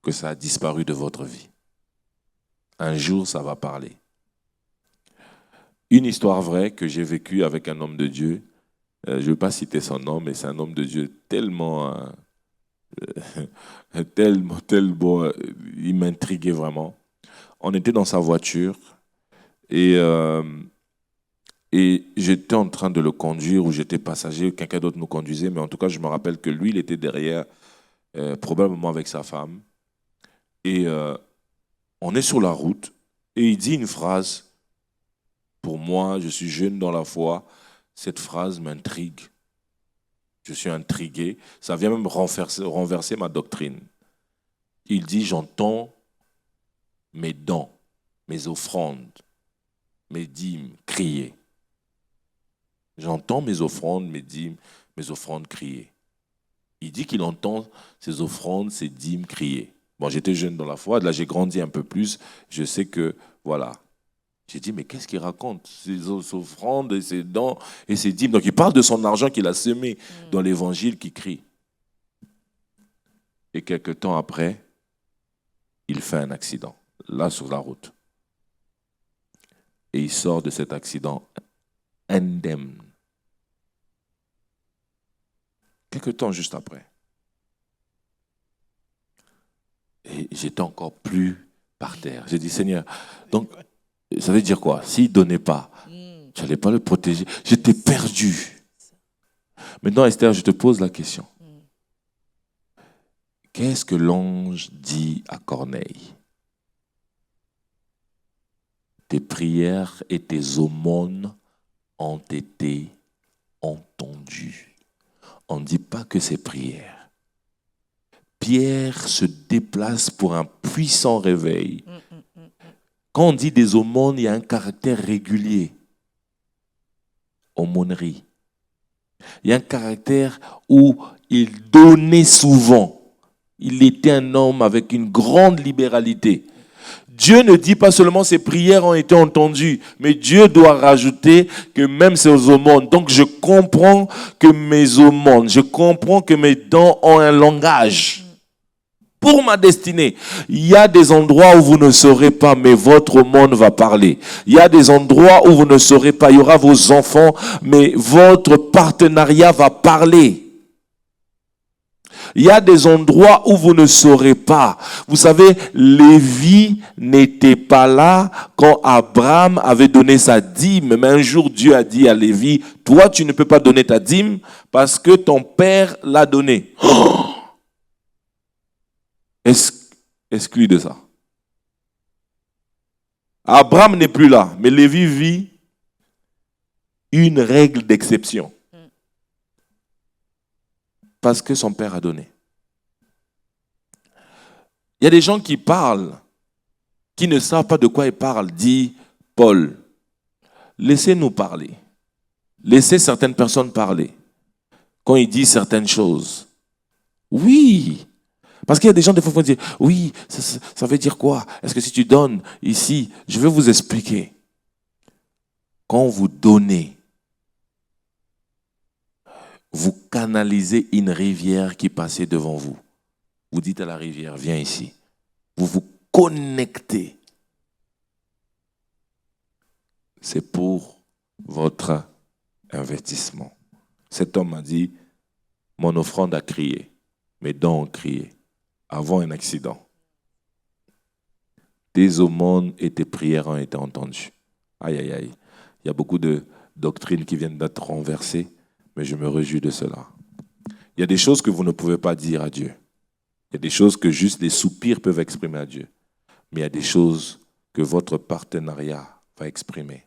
S2: que ça a disparu de votre vie. Un jour, ça va parler. Une histoire vraie que j'ai vécue avec un homme de Dieu, je ne vais pas citer son nom, mais c'est un homme de Dieu tellement il m'intriguait vraiment. On était dans sa voiture et j'étais en train de le conduire ou j'étais passager, quelqu'un d'autre nous conduisait, mais en tout cas, je me rappelle que lui, il était derrière, probablement avec sa femme. Et on est sur la route et il dit une phrase. Pour moi, je suis jeune dans la foi, cette phrase m'intrigue. Je suis intrigué. Ça vient même renverser ma doctrine. Il dit, j'entends mes dons, mes offrandes, mes dîmes crier. J'entends mes offrandes, mes dîmes, mes offrandes crier. Il dit qu'il entend ses offrandes, ses dîmes crier. Bon, j'étais jeune dans la foi, là j'ai grandi un peu plus. Je sais que, voilà. J'ai dit, mais qu'est-ce qu'il raconte? Ses offrandes et ses dons et ses dîmes. Donc il parle de son argent qu'il a semé dans l'évangile qui crie. Et quelques temps après, il fait un accident, là sur la route. Et il sort de cet accident indemne. Quelques temps juste après. Et j'étais encore plus par terre. J'ai dit, Seigneur, donc, ça veut dire quoi? S'il ne donnait pas, tu n'allais pas le protéger. J'étais perdu. Maintenant, Esther, je te pose la question. Qu'est-ce que l'ange dit à Corneille? Tes prières et tes aumônes ont été entendues. On ne dit pas que c'est prière. Pierre se déplace pour un puissant réveil. Quand on dit des aumônes, il y a un caractère régulier. Aumônerie. Il y a un caractère où il donnait souvent. Il était un homme avec une grande libéralité. Dieu ne dit pas seulement ses prières ont été entendues, mais Dieu doit rajouter que même ses aumônes. Donc je comprends que mes aumônes, je comprends que mes dons ont un langage. Pour ma destinée, il y a des endroits où vous ne saurez pas, mais votre aumône va parler. Il y a des endroits où vous ne saurez pas, il y aura vos enfants, mais votre partenariat va parler. Il y a des endroits où vous ne saurez pas. Vous savez, Lévi n'était pas là quand Abraham avait donné sa dîme. Mais un jour, Dieu a dit à Lévi, toi, tu ne peux pas donner ta dîme parce que ton père l'a donnée. Exclu de ça. Abraham n'est plus là, mais Lévi vit une règle d'exception. Parce que son père a donné. Il y a des gens qui parlent, qui ne savent pas de quoi ils parlent, dit Paul. Laissez-nous parler. Laissez certaines personnes parler. Quand ils disent certaines choses. Oui. Parce qu'il y a des gens, des fois, qui vont dire, oui, ça veut dire quoi? Est-ce que si tu donnes ici, je vais vous expliquer. Quand vous donnez, vous canalisez une rivière qui passait devant vous. Vous dites à la rivière, viens ici. Vous vous connectez. C'est pour votre investissement. Cet homme m'a dit, mon offrande a crié, mes dons ont crié avant un accident. Tes aumônes et tes prières ont été entendues. Aïe, aïe, aïe. Il y a beaucoup de doctrines qui viennent d'être renversées, mais je me réjouis de cela. Il y a des choses que vous ne pouvez pas dire à Dieu. Il y a des choses que juste les soupirs peuvent exprimer à Dieu. Mais il y a des choses que votre partenariat va exprimer.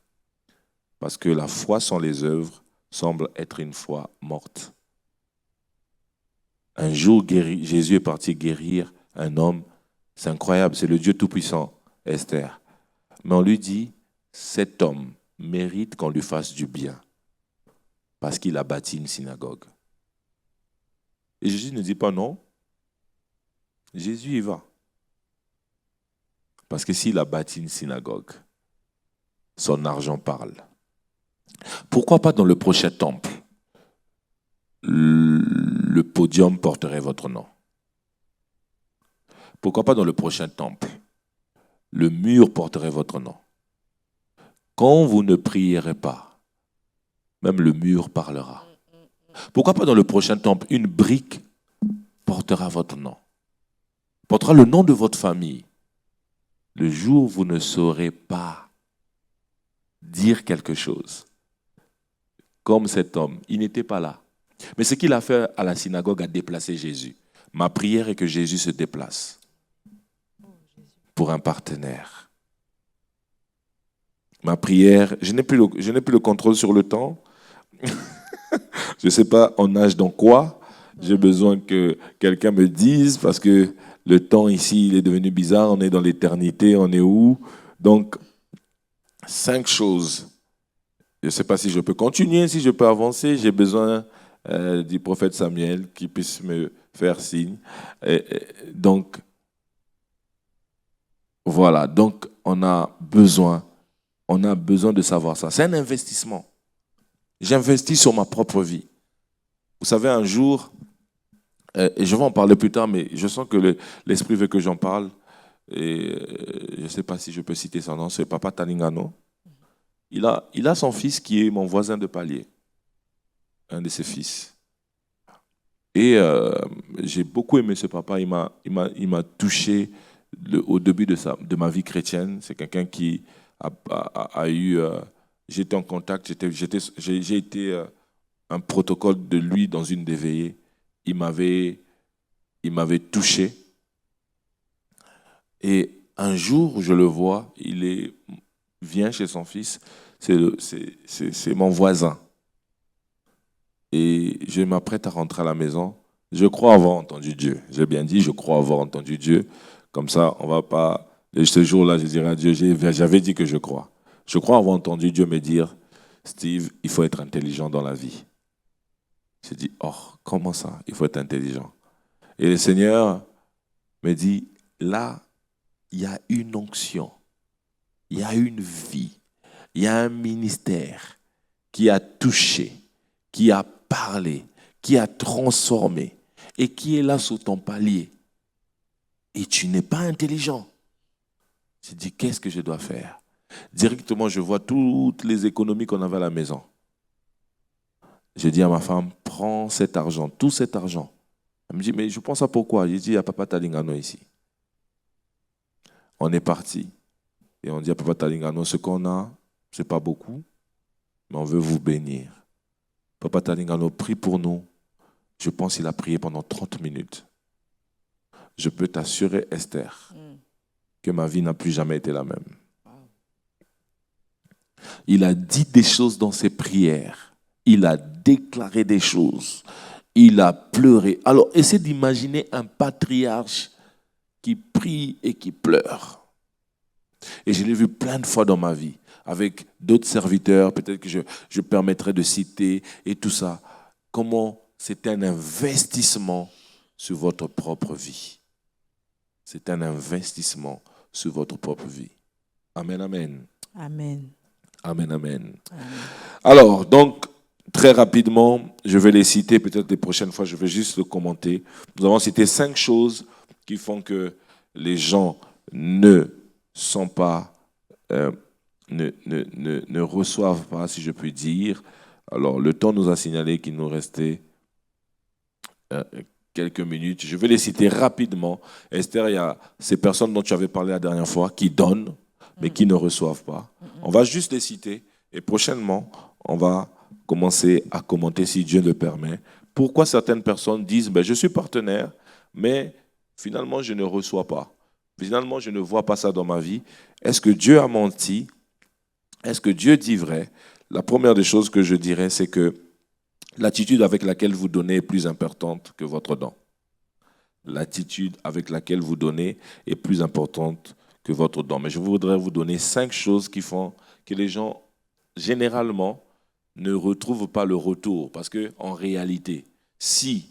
S2: Parce que la foi sans les œuvres semble être une foi morte. Un jour, Jésus est parti guérir un homme. C'est incroyable, c'est le Dieu Tout-Puissant, Esther. Mais on lui dit, cet homme mérite qu'on lui fasse du bien parce qu'il a bâti une synagogue. Et Jésus ne dit pas non. Jésus y va. Parce que s'il a bâti une synagogue, son argent parle. Pourquoi pas dans le prochain temple, le podium porterait votre nom? Pourquoi pas dans le prochain temple, le mur porterait votre nom? Quand vous ne prierez pas, même le mur parlera. Pourquoi pas dans le prochain temple, une brique portera votre nom, portera le nom de votre famille. Le jour où vous ne saurez pas dire quelque chose, comme cet homme, il n'était pas là. Mais ce qu'il a fait à la synagogue a déplacé Jésus. Ma prière est que Jésus se déplace pour un partenaire. Ma prière, je n'ai plus le contrôle sur le temps. Je ne sais pas, on nage dans quoi. J'ai besoin que quelqu'un me dise parce que le temps ici, il est devenu bizarre. On est dans l'éternité, on est où? Donc, 5 choses. Je ne sais pas si je peux continuer, si je peux avancer. J'ai besoin du prophète Samuel qui puisse me faire signe. Donc, voilà. Donc, on a besoin de savoir ça. C'est un investissement. J'investis sur ma propre vie. Vous savez, un jour, et je vais en parler plus tard, mais je sens que l'Esprit veut que j'en parle. Et je ne sais pas si je peux citer son nom, c'est Papa Talingano. Il a son fils qui est mon voisin de palier, un de ses fils. Et j'ai beaucoup aimé ce papa. Il m'a touché au début de ma vie chrétienne. C'est quelqu'un qui a eu... j'étais en contact, j'ai été un protocole de lui dans une des veillées. Il m'avait touché. Et un jour, je le vois, vient chez son fils, c'est mon voisin. Et je m'apprête à rentrer à la maison. Je crois avoir entendu Dieu. J'ai bien dit, je crois avoir entendu Dieu. Comme ça, on ne va pas... Ce jour-là, je dirais à Dieu, j'avais dit que je crois. Je crois avoir entendu Dieu me dire, Steve, il faut être intelligent dans la vie. J'ai dit, oh, comment ça? Il faut être intelligent. Et le Seigneur me dit, là, il y a une onction, il y a une vie, il y a un ministère qui a touché, qui a parlé, qui a transformé et qui est là sous ton palier. Et tu n'es pas intelligent. J'ai dit, qu'est-ce que je dois faire? Directement, je vois toutes les économies qu'on avait à la maison. Je dis à ma femme, prends cet argent, tout cet argent. Elle me dit, mais je pense à pourquoi? J'ai dit, il y a Papa Talingano ici. On est parti. Et on dit à Papa Talingano, ce qu'on a, ce n'est pas beaucoup, mais on veut vous bénir. Papa Talingano prie pour nous. Je pense qu'il a prié pendant 30 minutes. Je peux t'assurer, Esther, que ma vie n'a plus jamais été la même. Il a dit des choses dans ses prières. Il a déclaré des choses. Il a pleuré. Alors, essaie d'imaginer un patriarche qui prie et qui pleure. Et je l'ai vu plein de fois dans ma vie, avec d'autres serviteurs, peut-être que je permettrai de citer et tout ça. Comment c'est un investissement sur votre propre vie. C'est un investissement sur votre propre vie. Amen, amen.
S1: Amen.
S2: Amen, amen.
S1: Amen.
S2: Alors, donc, très rapidement, je vais les citer, peut-être les prochaines fois, je vais juste le commenter. Nous avons cité 5 choses qui font que les gens ne sont pas, ne reçoivent pas, si je puis dire. Alors, le temps nous a signalé qu'il nous restait quelques minutes. Je vais les citer rapidement. Esther, il y a ces personnes dont tu avais parlé la dernière fois qui donnent, mais qui ne reçoivent pas. On va juste les citer et prochainement, on va commencer à commenter, si Dieu le permet, pourquoi certaines personnes disent « je suis partenaire, mais finalement, je ne reçois pas. Finalement, je ne vois pas ça dans ma vie. Est-ce que Dieu a menti? Est-ce que Dieu dit vrai? » La première des choses que je dirais, c'est que l'attitude avec laquelle vous donnez est plus importante que votre don. L'attitude avec laquelle vous donnez est plus importante que votre don. Mais je voudrais vous donner 5 choses qui font que les gens, généralement, ne retrouvent pas le retour. Parce qu'en réalité, si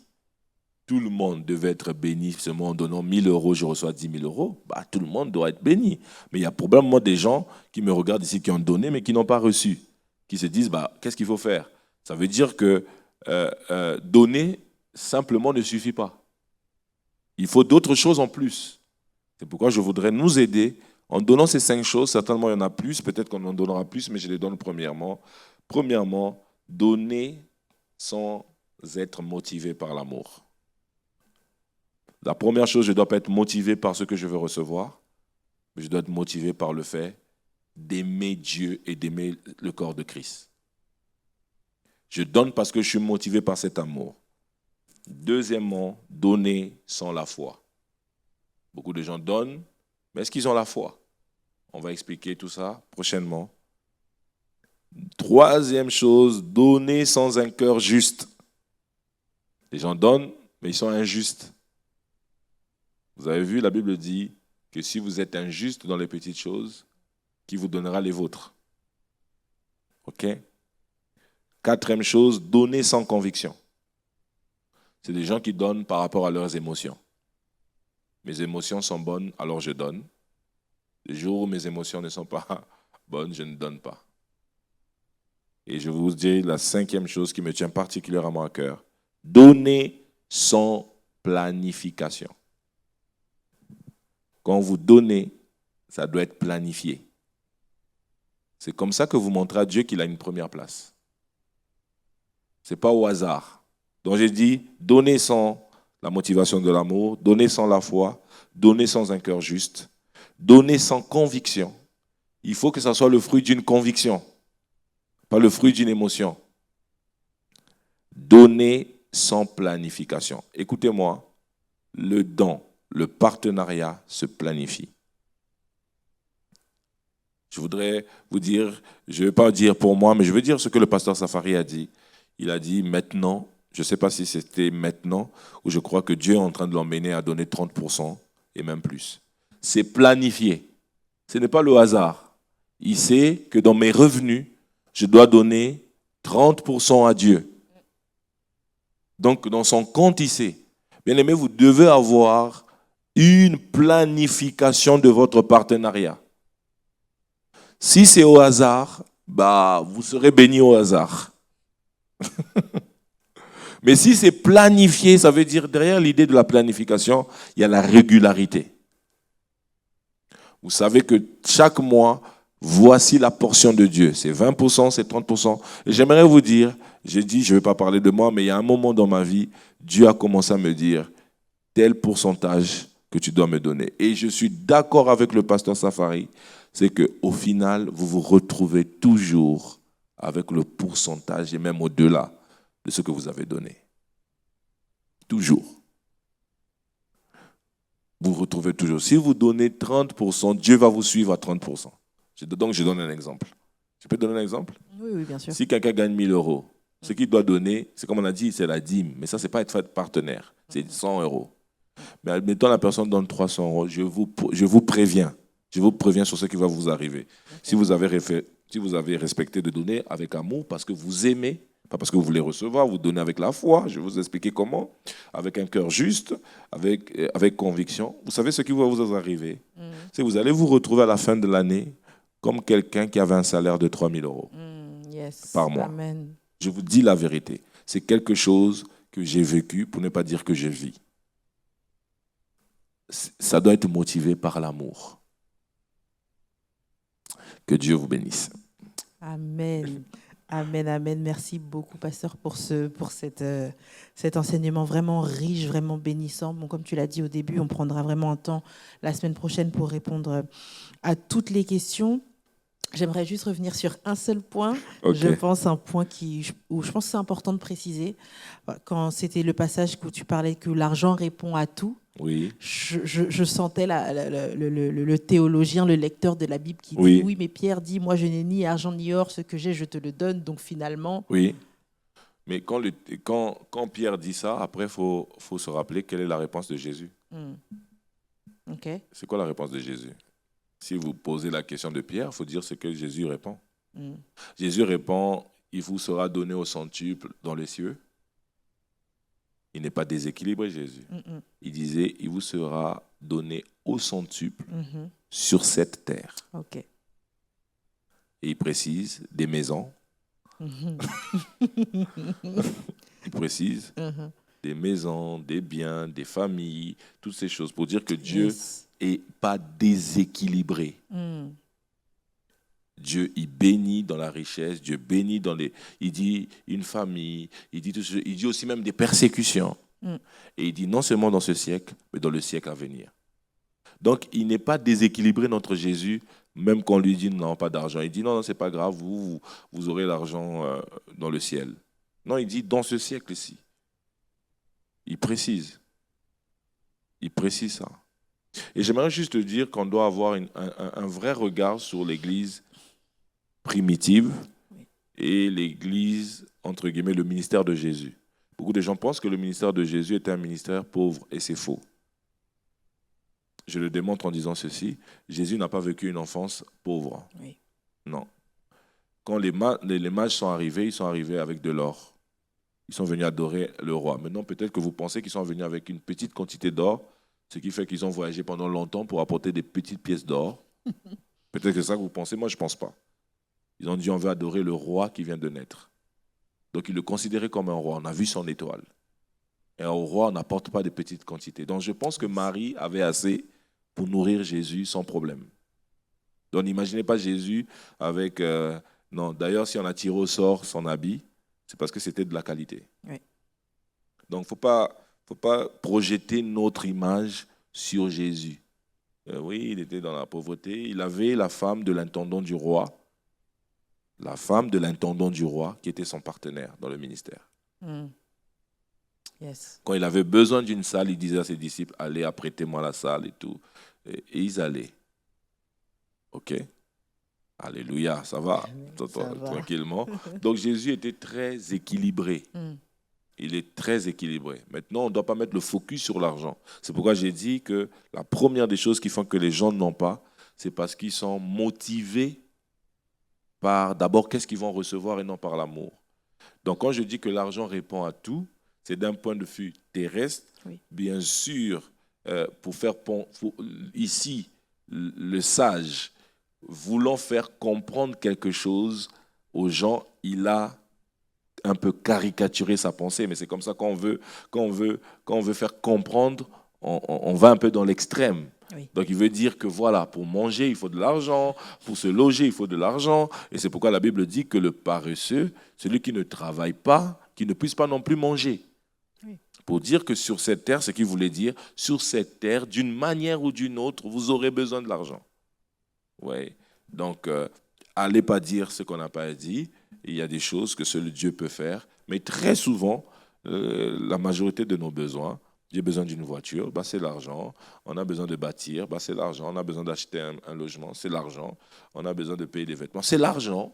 S2: tout le monde devait être béni seulement en donnant 1 000 €, je reçois 10 000 €, bah, tout le monde doit être béni. Mais il y a probablement des gens qui me regardent ici, qui ont donné, mais qui n'ont pas reçu, qui se disent, bah, qu'est-ce qu'il faut faire? Ça veut dire que donner simplement ne suffit pas. Il faut d'autres choses en plus. C'est pourquoi je voudrais nous aider en donnant ces 5 choses. Certainement, il y en a plus. Peut-être qu'on en donnera plus, mais je les donne premièrement. Premièrement, donner sans être motivé par l'amour. La première chose, je ne dois pas être motivé par ce que je veux recevoir, mais je dois être motivé par le fait d'aimer Dieu et d'aimer le corps de Christ. Je donne parce que je suis motivé par cet amour. Deuxièmement, donner sans la foi. Beaucoup de gens donnent, mais est-ce qu'ils ont la foi? On va expliquer tout ça prochainement. Troisième chose, donner sans un cœur juste. Les gens donnent, mais ils sont injustes. Vous avez vu, la Bible dit que si vous êtes injuste dans les petites choses, qui vous donnera les vôtres. OK? Quatrième chose, donner sans conviction. C'est des gens qui donnent par rapport à leurs émotions. Mes émotions sont bonnes, alors je donne. Le jour où mes émotions ne sont pas bonnes, je ne donne pas. Et je vous dis la 5e chose qui me tient particulièrement à cœur. Donner sans planification. Quand vous donnez, ça doit être planifié. C'est comme ça que vous montrez à Dieu qu'il a une première place. Ce n'est pas au hasard. Donc j'ai dit, donner sans la motivation de l'amour, donner sans la foi, donner sans un cœur juste, donner sans conviction. Il faut que ça soit le fruit d'une conviction, pas le fruit d'une émotion. Donner sans planification. Écoutez-moi, le don, le partenariat se planifie. Je voudrais vous dire, je ne vais pas dire pour moi, mais je veux dire ce que le pasteur Safari a dit. Il a dit maintenant, je ne sais pas si c'était maintenant, ou je crois que Dieu est en train de l'emmener à donner 30% et même plus. C'est planifié. Ce n'est pas le hasard. Il sait que dans mes revenus, je dois donner 30% à Dieu. Donc, dans son compte, il sait. Bien aimé, vous devez avoir une planification de votre partenariat. Si c'est au hasard, bah, vous serez béni au hasard. Mais si c'est planifié, ça veut dire derrière l'idée de la planification, il y a la régularité. Vous savez que chaque mois, voici la portion de Dieu. C'est 20%, c'est 30%. Et j'aimerais vous dire, j'ai dit, je ne vais pas parler de moi, mais il y a un moment dans ma vie, Dieu a commencé à me dire tel pourcentage que tu dois me donner. Et je suis d'accord avec le pasteur Safari, c'est qu'au final, vous vous retrouvez toujours avec le pourcentage et même au-delà de ce que vous avez donné. Toujours. Vous retrouvez toujours. Si vous donnez 30%, Dieu va vous suivre à 30%. Donc, je donne un exemple. Je peux donner un exemple?
S1: Oui, bien sûr.
S2: Si quelqu'un gagne 1 000 €, ce qu'il doit donner, c'est comme on a dit, c'est la dîme. Mais ça, ce n'est pas être partenaire. C'est 100 €. Mais admettons, la personne donne 300 €. Je vous préviens. Je vous préviens sur ce qui va vous arriver. Okay. Si vous avez respecté de donner avec amour, parce que vous aimez, pas parce que vous voulez recevoir, vous donnez avec la foi, je vais vous expliquer comment, avec un cœur juste, avec conviction. Vous savez ce qui va vous arriver? C'est que vous allez vous retrouver à la fin de l'année comme quelqu'un qui avait un salaire de 3 000 € par mois.
S1: Amen.
S2: Je vous dis la vérité. C'est quelque chose que j'ai vécu, pour ne pas dire que je vis. Ça doit être motivé par l'amour. Que Dieu vous bénisse.
S1: Amen. Amen, amen. Merci beaucoup, pasteur, pour cet enseignement vraiment riche, vraiment bénissant. Bon, comme tu l'as dit au début, on prendra vraiment un temps la semaine prochaine pour répondre à toutes les questions. J'aimerais juste revenir sur un seul point. Okay. Je pense un point où je pense que c'est important de préciser. Quand c'était le passage où tu parlais que l'argent répond à tout,
S2: oui.
S1: Je sentais le théologien, le lecteur de la Bible qui dit oui, mais Pierre dit, moi je n'ai ni argent ni or, ce que j'ai je te le donne, donc finalement...
S2: Oui, Mais quand Pierre dit ça, après, il faut se rappeler quelle est la réponse de Jésus.
S1: OK.
S2: C'est quoi la réponse de Jésus? Si vous posez la question de Pierre, il faut dire ce que Jésus répond. Jésus répond, il vous sera donné au centuple dans les cieux. Il n'est pas déséquilibré, Jésus. Il disait, il vous sera donné au centuple sur cette terre.
S1: OK.
S2: Et il précise des maisons. Il précise des maisons, des biens, des familles, toutes ces choses pour dire que Dieu n'est pas déséquilibré. Dieu, il bénit dans la richesse, Dieu bénit dans les... Il dit une famille, il dit aussi même des persécutions. Et il dit non seulement dans ce siècle, mais dans le siècle à venir. Donc, il n'est pas déséquilibré, notre Jésus, même quand on lui dit non, pas d'argent. Il dit non, c'est pas grave, vous aurez l'argent dans le ciel. Non, il dit dans ce siècle-ci. Il précise. Il précise ça. Et j'aimerais juste te dire qu'on doit avoir un vrai regard sur l'Église primitive et l'Église, entre guillemets, le ministère de Jésus. Beaucoup de gens pensent que le ministère de Jésus est un ministère pauvre, et c'est faux. Je le démontre en disant ceci. Jésus n'a pas vécu une enfance pauvre.
S1: Oui.
S2: Non. Quand les mages sont arrivés avec de l'or. Ils sont venus adorer le roi. Maintenant, peut-être que vous pensez qu'ils sont venus avec une petite quantité d'or, ce qui fait qu'ils ont voyagé pendant longtemps pour apporter des petites pièces d'or. Peut-être que c'est ça que vous pensez. Moi, je ne pense pas. Ils ont dit, on veut adorer le roi qui vient de naître. Donc, ils le considéraient comme un roi. On a vu son étoile. Et au roi, on n'apporte pas de petites quantités. Donc, je pense que Marie avait assez pour nourrir Jésus sans problème. Donc, n'imaginez pas Jésus avec... non, d'ailleurs, si on a tiré au sort son habit, c'est parce que c'était de la qualité.
S1: Oui.
S2: Donc, il ne faut pas projeter notre image sur Jésus. Oui, il était dans la pauvreté. Il avait la femme de l'intendant du roi. La femme de l'intendant du roi qui était son partenaire dans le ministère.
S1: Yes.
S2: Quand il avait besoin d'une salle, il disait à ses disciples, allez, apprêtez-moi la salle et tout. Et ils allaient. OK? Alléluia, ça va, tranquillement. Donc Jésus était très équilibré. Il est très équilibré. Maintenant, on ne doit pas mettre le focus sur l'argent. C'est pourquoi j'ai dit que la première des choses qui font que les gens n'ont pas, c'est parce qu'ils sont motivés par d'abord qu'est-ce qu'ils vont recevoir et non par l'amour. Donc quand je dis que l'argent répond à tout, c'est d'un point de vue terrestre.
S1: Oui.
S2: Bien sûr, ici, le sage, voulant faire comprendre quelque chose aux gens, il a un peu caricaturé sa pensée, mais c'est comme ça quand on veut faire comprendre, on va un peu dans l'extrême.
S1: Oui.
S2: Donc il veut dire que voilà, pour manger, il faut de l'argent, pour se loger, il faut de l'argent, et c'est pourquoi la Bible dit que le paresseux, celui qui ne travaille pas, qui ne puisse pas non plus manger.
S1: Oui.
S2: Pour dire que sur cette terre, ce qu'il voulait dire, sur cette terre, d'une manière ou d'une autre, vous aurez besoin de l'argent. Ouais. Donc, allez pas dire ce qu'on n'a pas dit. Il y a des choses que seul Dieu peut faire. Mais très souvent, la majorité de nos besoins, j'ai besoin d'une voiture, bah c'est l'argent. On a besoin de bâtir, bah c'est l'argent. On a besoin d'acheter un logement, c'est l'argent. On a besoin de payer des vêtements, c'est l'argent.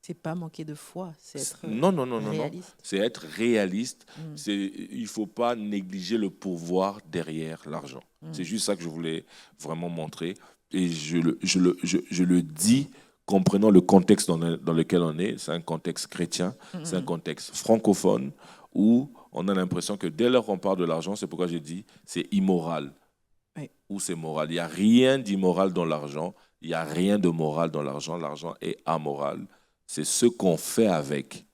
S1: C'est pas manquer de foi, c'est être
S2: non.
S1: réaliste.
S2: C'est être réaliste. Il ne faut pas négliger le pouvoir derrière l'argent. C'est juste ça que je voulais vraiment montrer. Et je le dis, comprenant le contexte dans lequel on est. C'est un contexte chrétien, c'est un contexte francophone où on a l'impression que dès lors qu'on parle de l'argent, c'est pourquoi j'ai dit c'est immoral.
S1: Oui.
S2: Ou c'est moral. Il n'y a rien d'immoral dans l'argent. Il n'y a rien de moral dans l'argent. L'argent est amoral. C'est ce qu'on fait avec.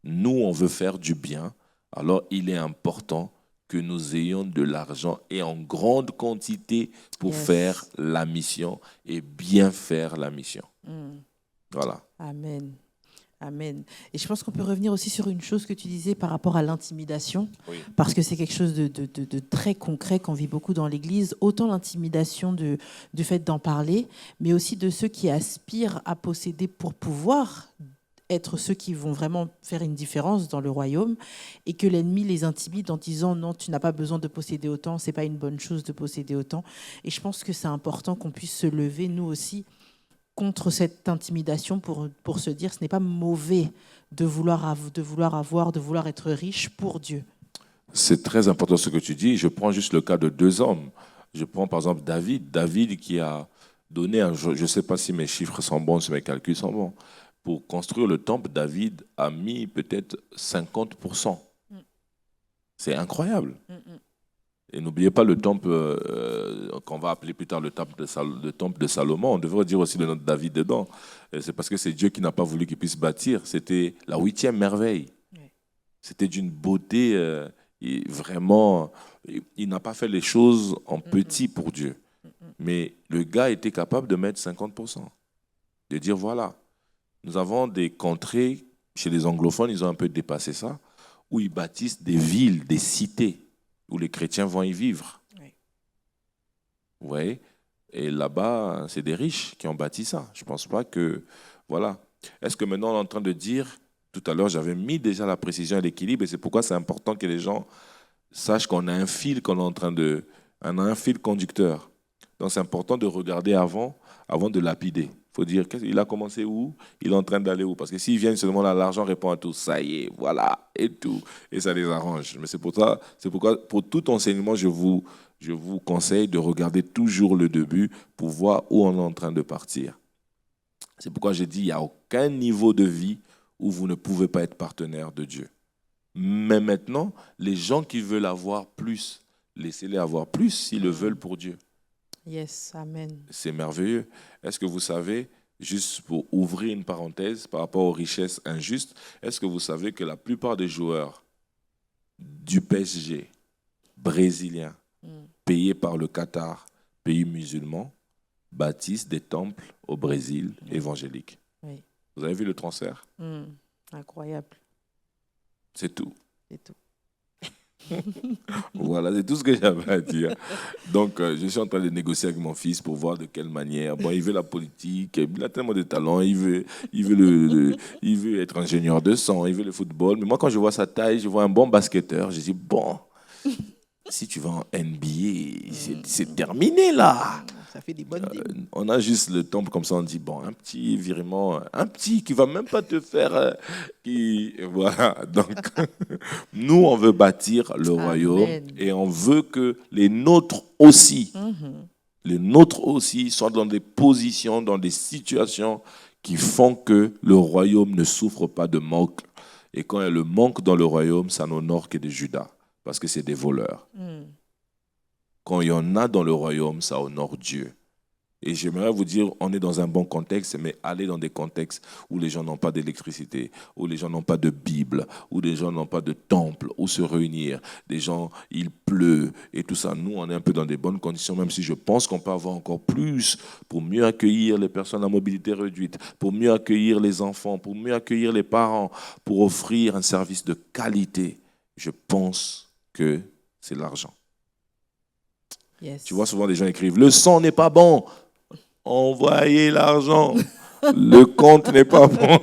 S2: Nous, on veut faire du bien. Alors, il est important que nous ayons de l'argent et en grande quantité pour faire la mission et bien faire la mission. Voilà.
S1: Amen. Amen. Et je pense qu'on peut revenir aussi sur une chose que tu disais par rapport à l'intimidation, parce que c'est quelque chose de très concret qu'on vit beaucoup dans l'Église, autant l'intimidation du fait d'en parler, mais aussi de ceux qui aspirent à posséder pour pouvoir être ceux qui vont vraiment faire une différence dans le royaume, et que l'ennemi les intimide en disant non, tu n'as pas besoin de posséder autant, c'est pas une bonne chose de posséder autant. Et je pense que c'est important qu'on puisse se lever, nous aussi, contre cette intimidation pour se dire ce n'est pas mauvais de vouloir être riche pour Dieu.
S2: C'est très important ce que tu dis. Je prends juste le cas de 2 hommes. Je prends par exemple David. David qui a donné, je ne sais pas si mes chiffres sont bons, si mes calculs sont bons. Pour construire le temple, David a mis peut-être 50%. C'est incroyable. Et n'oubliez pas le temple qu'on va appeler plus tard le temple de Salomon. On devrait dire aussi le nom de David dedans. Et c'est parce que c'est Dieu qui n'a pas voulu qu'il puisse bâtir. C'était la 8e merveille. C'était d'une beauté vraiment... Il n'a pas fait les choses en petit pour Dieu. Mais le gars était capable de mettre 50%. De dire, voilà, nous avons des contrées, chez les anglophones, ils ont un peu dépassé ça, où ils bâtissent des villes, des cités, où les chrétiens vont y vivre. Oui. Vous voyez ? Et là-bas, c'est des riches qui ont bâti ça. Je ne pense pas que... Voilà. Est-ce que maintenant, on est en train de dire... Tout à l'heure, j'avais mis déjà la précision et l'équilibre, et c'est pourquoi c'est important que les gens sachent qu'on a un fil qu'on est en train de... On a un fil conducteur. Donc, c'est important de regarder avant de lapider. Il faut dire, il a commencé où? Il est en train d'aller où? Parce que s'ils viennent seulement là, l'argent répond à tout. Ça y est, voilà, et tout. Et ça les arrange. Mais c'est pourquoi, pour tout enseignement, je vous conseille de regarder toujours le début pour voir où on est en train de partir. C'est pourquoi j'ai dit, il n'y a aucun niveau de vie où vous ne pouvez pas être partenaire de Dieu. Mais maintenant, les gens qui veulent avoir plus, laissez-les avoir plus s'ils le veulent pour Dieu.
S1: Yes, amen.
S2: C'est merveilleux. Est-ce que vous savez, juste pour ouvrir une parenthèse par rapport aux richesses injustes, est-ce que vous savez que la plupart des joueurs du PSG brésiliens payés par le Qatar, pays musulman, bâtissent des temples au Brésil évangélique? Oui. Vous avez vu le transfert?
S1: Incroyable.
S2: C'est tout.
S1: C'est tout.
S2: Voilà, c'est tout ce que j'avais à dire. Donc, je suis en train de négocier avec mon fils pour voir de quelle manière. Bon, il veut la politique, il a tellement de talent, il veut être ingénieur de son, il veut le football. Mais moi, quand je vois sa taille, je vois un bon basketteur, je dis, bon, si tu vas en NBA, c'est terminé là.
S1: Ça fait des bonnes
S2: on a juste le temple comme ça, on dit, bon, un petit virement, un petit qui va même pas te faire... voilà, donc nous, on veut bâtir le royaume et on veut que les nôtres aussi, soient dans des positions, dans des situations qui font que le royaume ne souffre pas de manque. Et quand il y a le manque dans le royaume, ça n'honore que des Judas, parce que c'est des voleurs. Quand il y en a dans le royaume, ça honore Dieu. Et j'aimerais vous dire, on est dans un bon contexte, mais allez dans des contextes où les gens n'ont pas d'électricité, où les gens n'ont pas de Bible, où les gens n'ont pas de temple, où se réunir. Des gens, il pleut et tout ça. Nous, on est un peu dans des bonnes conditions, même si je pense qu'on peut avoir encore plus pour mieux accueillir les personnes à mobilité réduite, pour mieux accueillir les enfants, pour mieux accueillir les parents, pour offrir un service de qualité. Je pense que c'est l'argent.
S1: Yes.
S2: Tu vois, souvent les gens écrivent « Le son n'est pas bon ». Envoyez l'argent. Le compte n'est pas bon.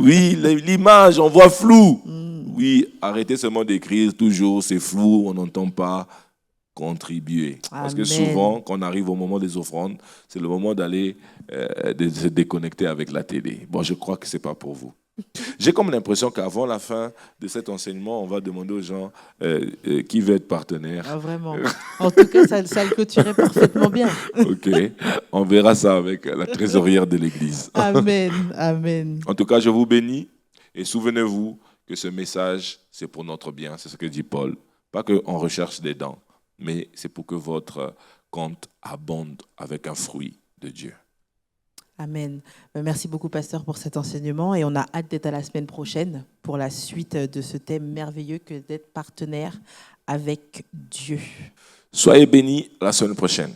S2: Oui, l'image, on voit flou. Oui, arrêtez seulement d'écrire toujours, c'est flou, on n'entend pas. Contribuer. Parce que souvent, quand on arrive au moment des offrandes, c'est le moment d'aller de se déconnecter avec la télé. Bon, je crois que ce n'est pas pour vous. J'ai comme l'impression qu'avant la fin de cet enseignement, on va demander aux gens qui veut être partenaire.
S1: Ah, vraiment. En tout cas, ça le clôturait parfaitement bien.
S2: Ok, on verra ça avec la trésorière de l'Église.
S1: Amen, amen.
S2: En tout cas, je vous bénis et souvenez-vous que ce message, c'est pour notre bien, c'est ce que dit Paul. Pas qu'on recherche des dents, mais c'est pour que votre compte abonde avec un fruit de Dieu.
S1: Amen. Merci beaucoup, pasteur, pour cet enseignement. Et on a hâte d'être à la semaine prochaine pour la suite de ce thème merveilleux que d'être partenaire avec Dieu.
S2: Soyez bénis la semaine prochaine.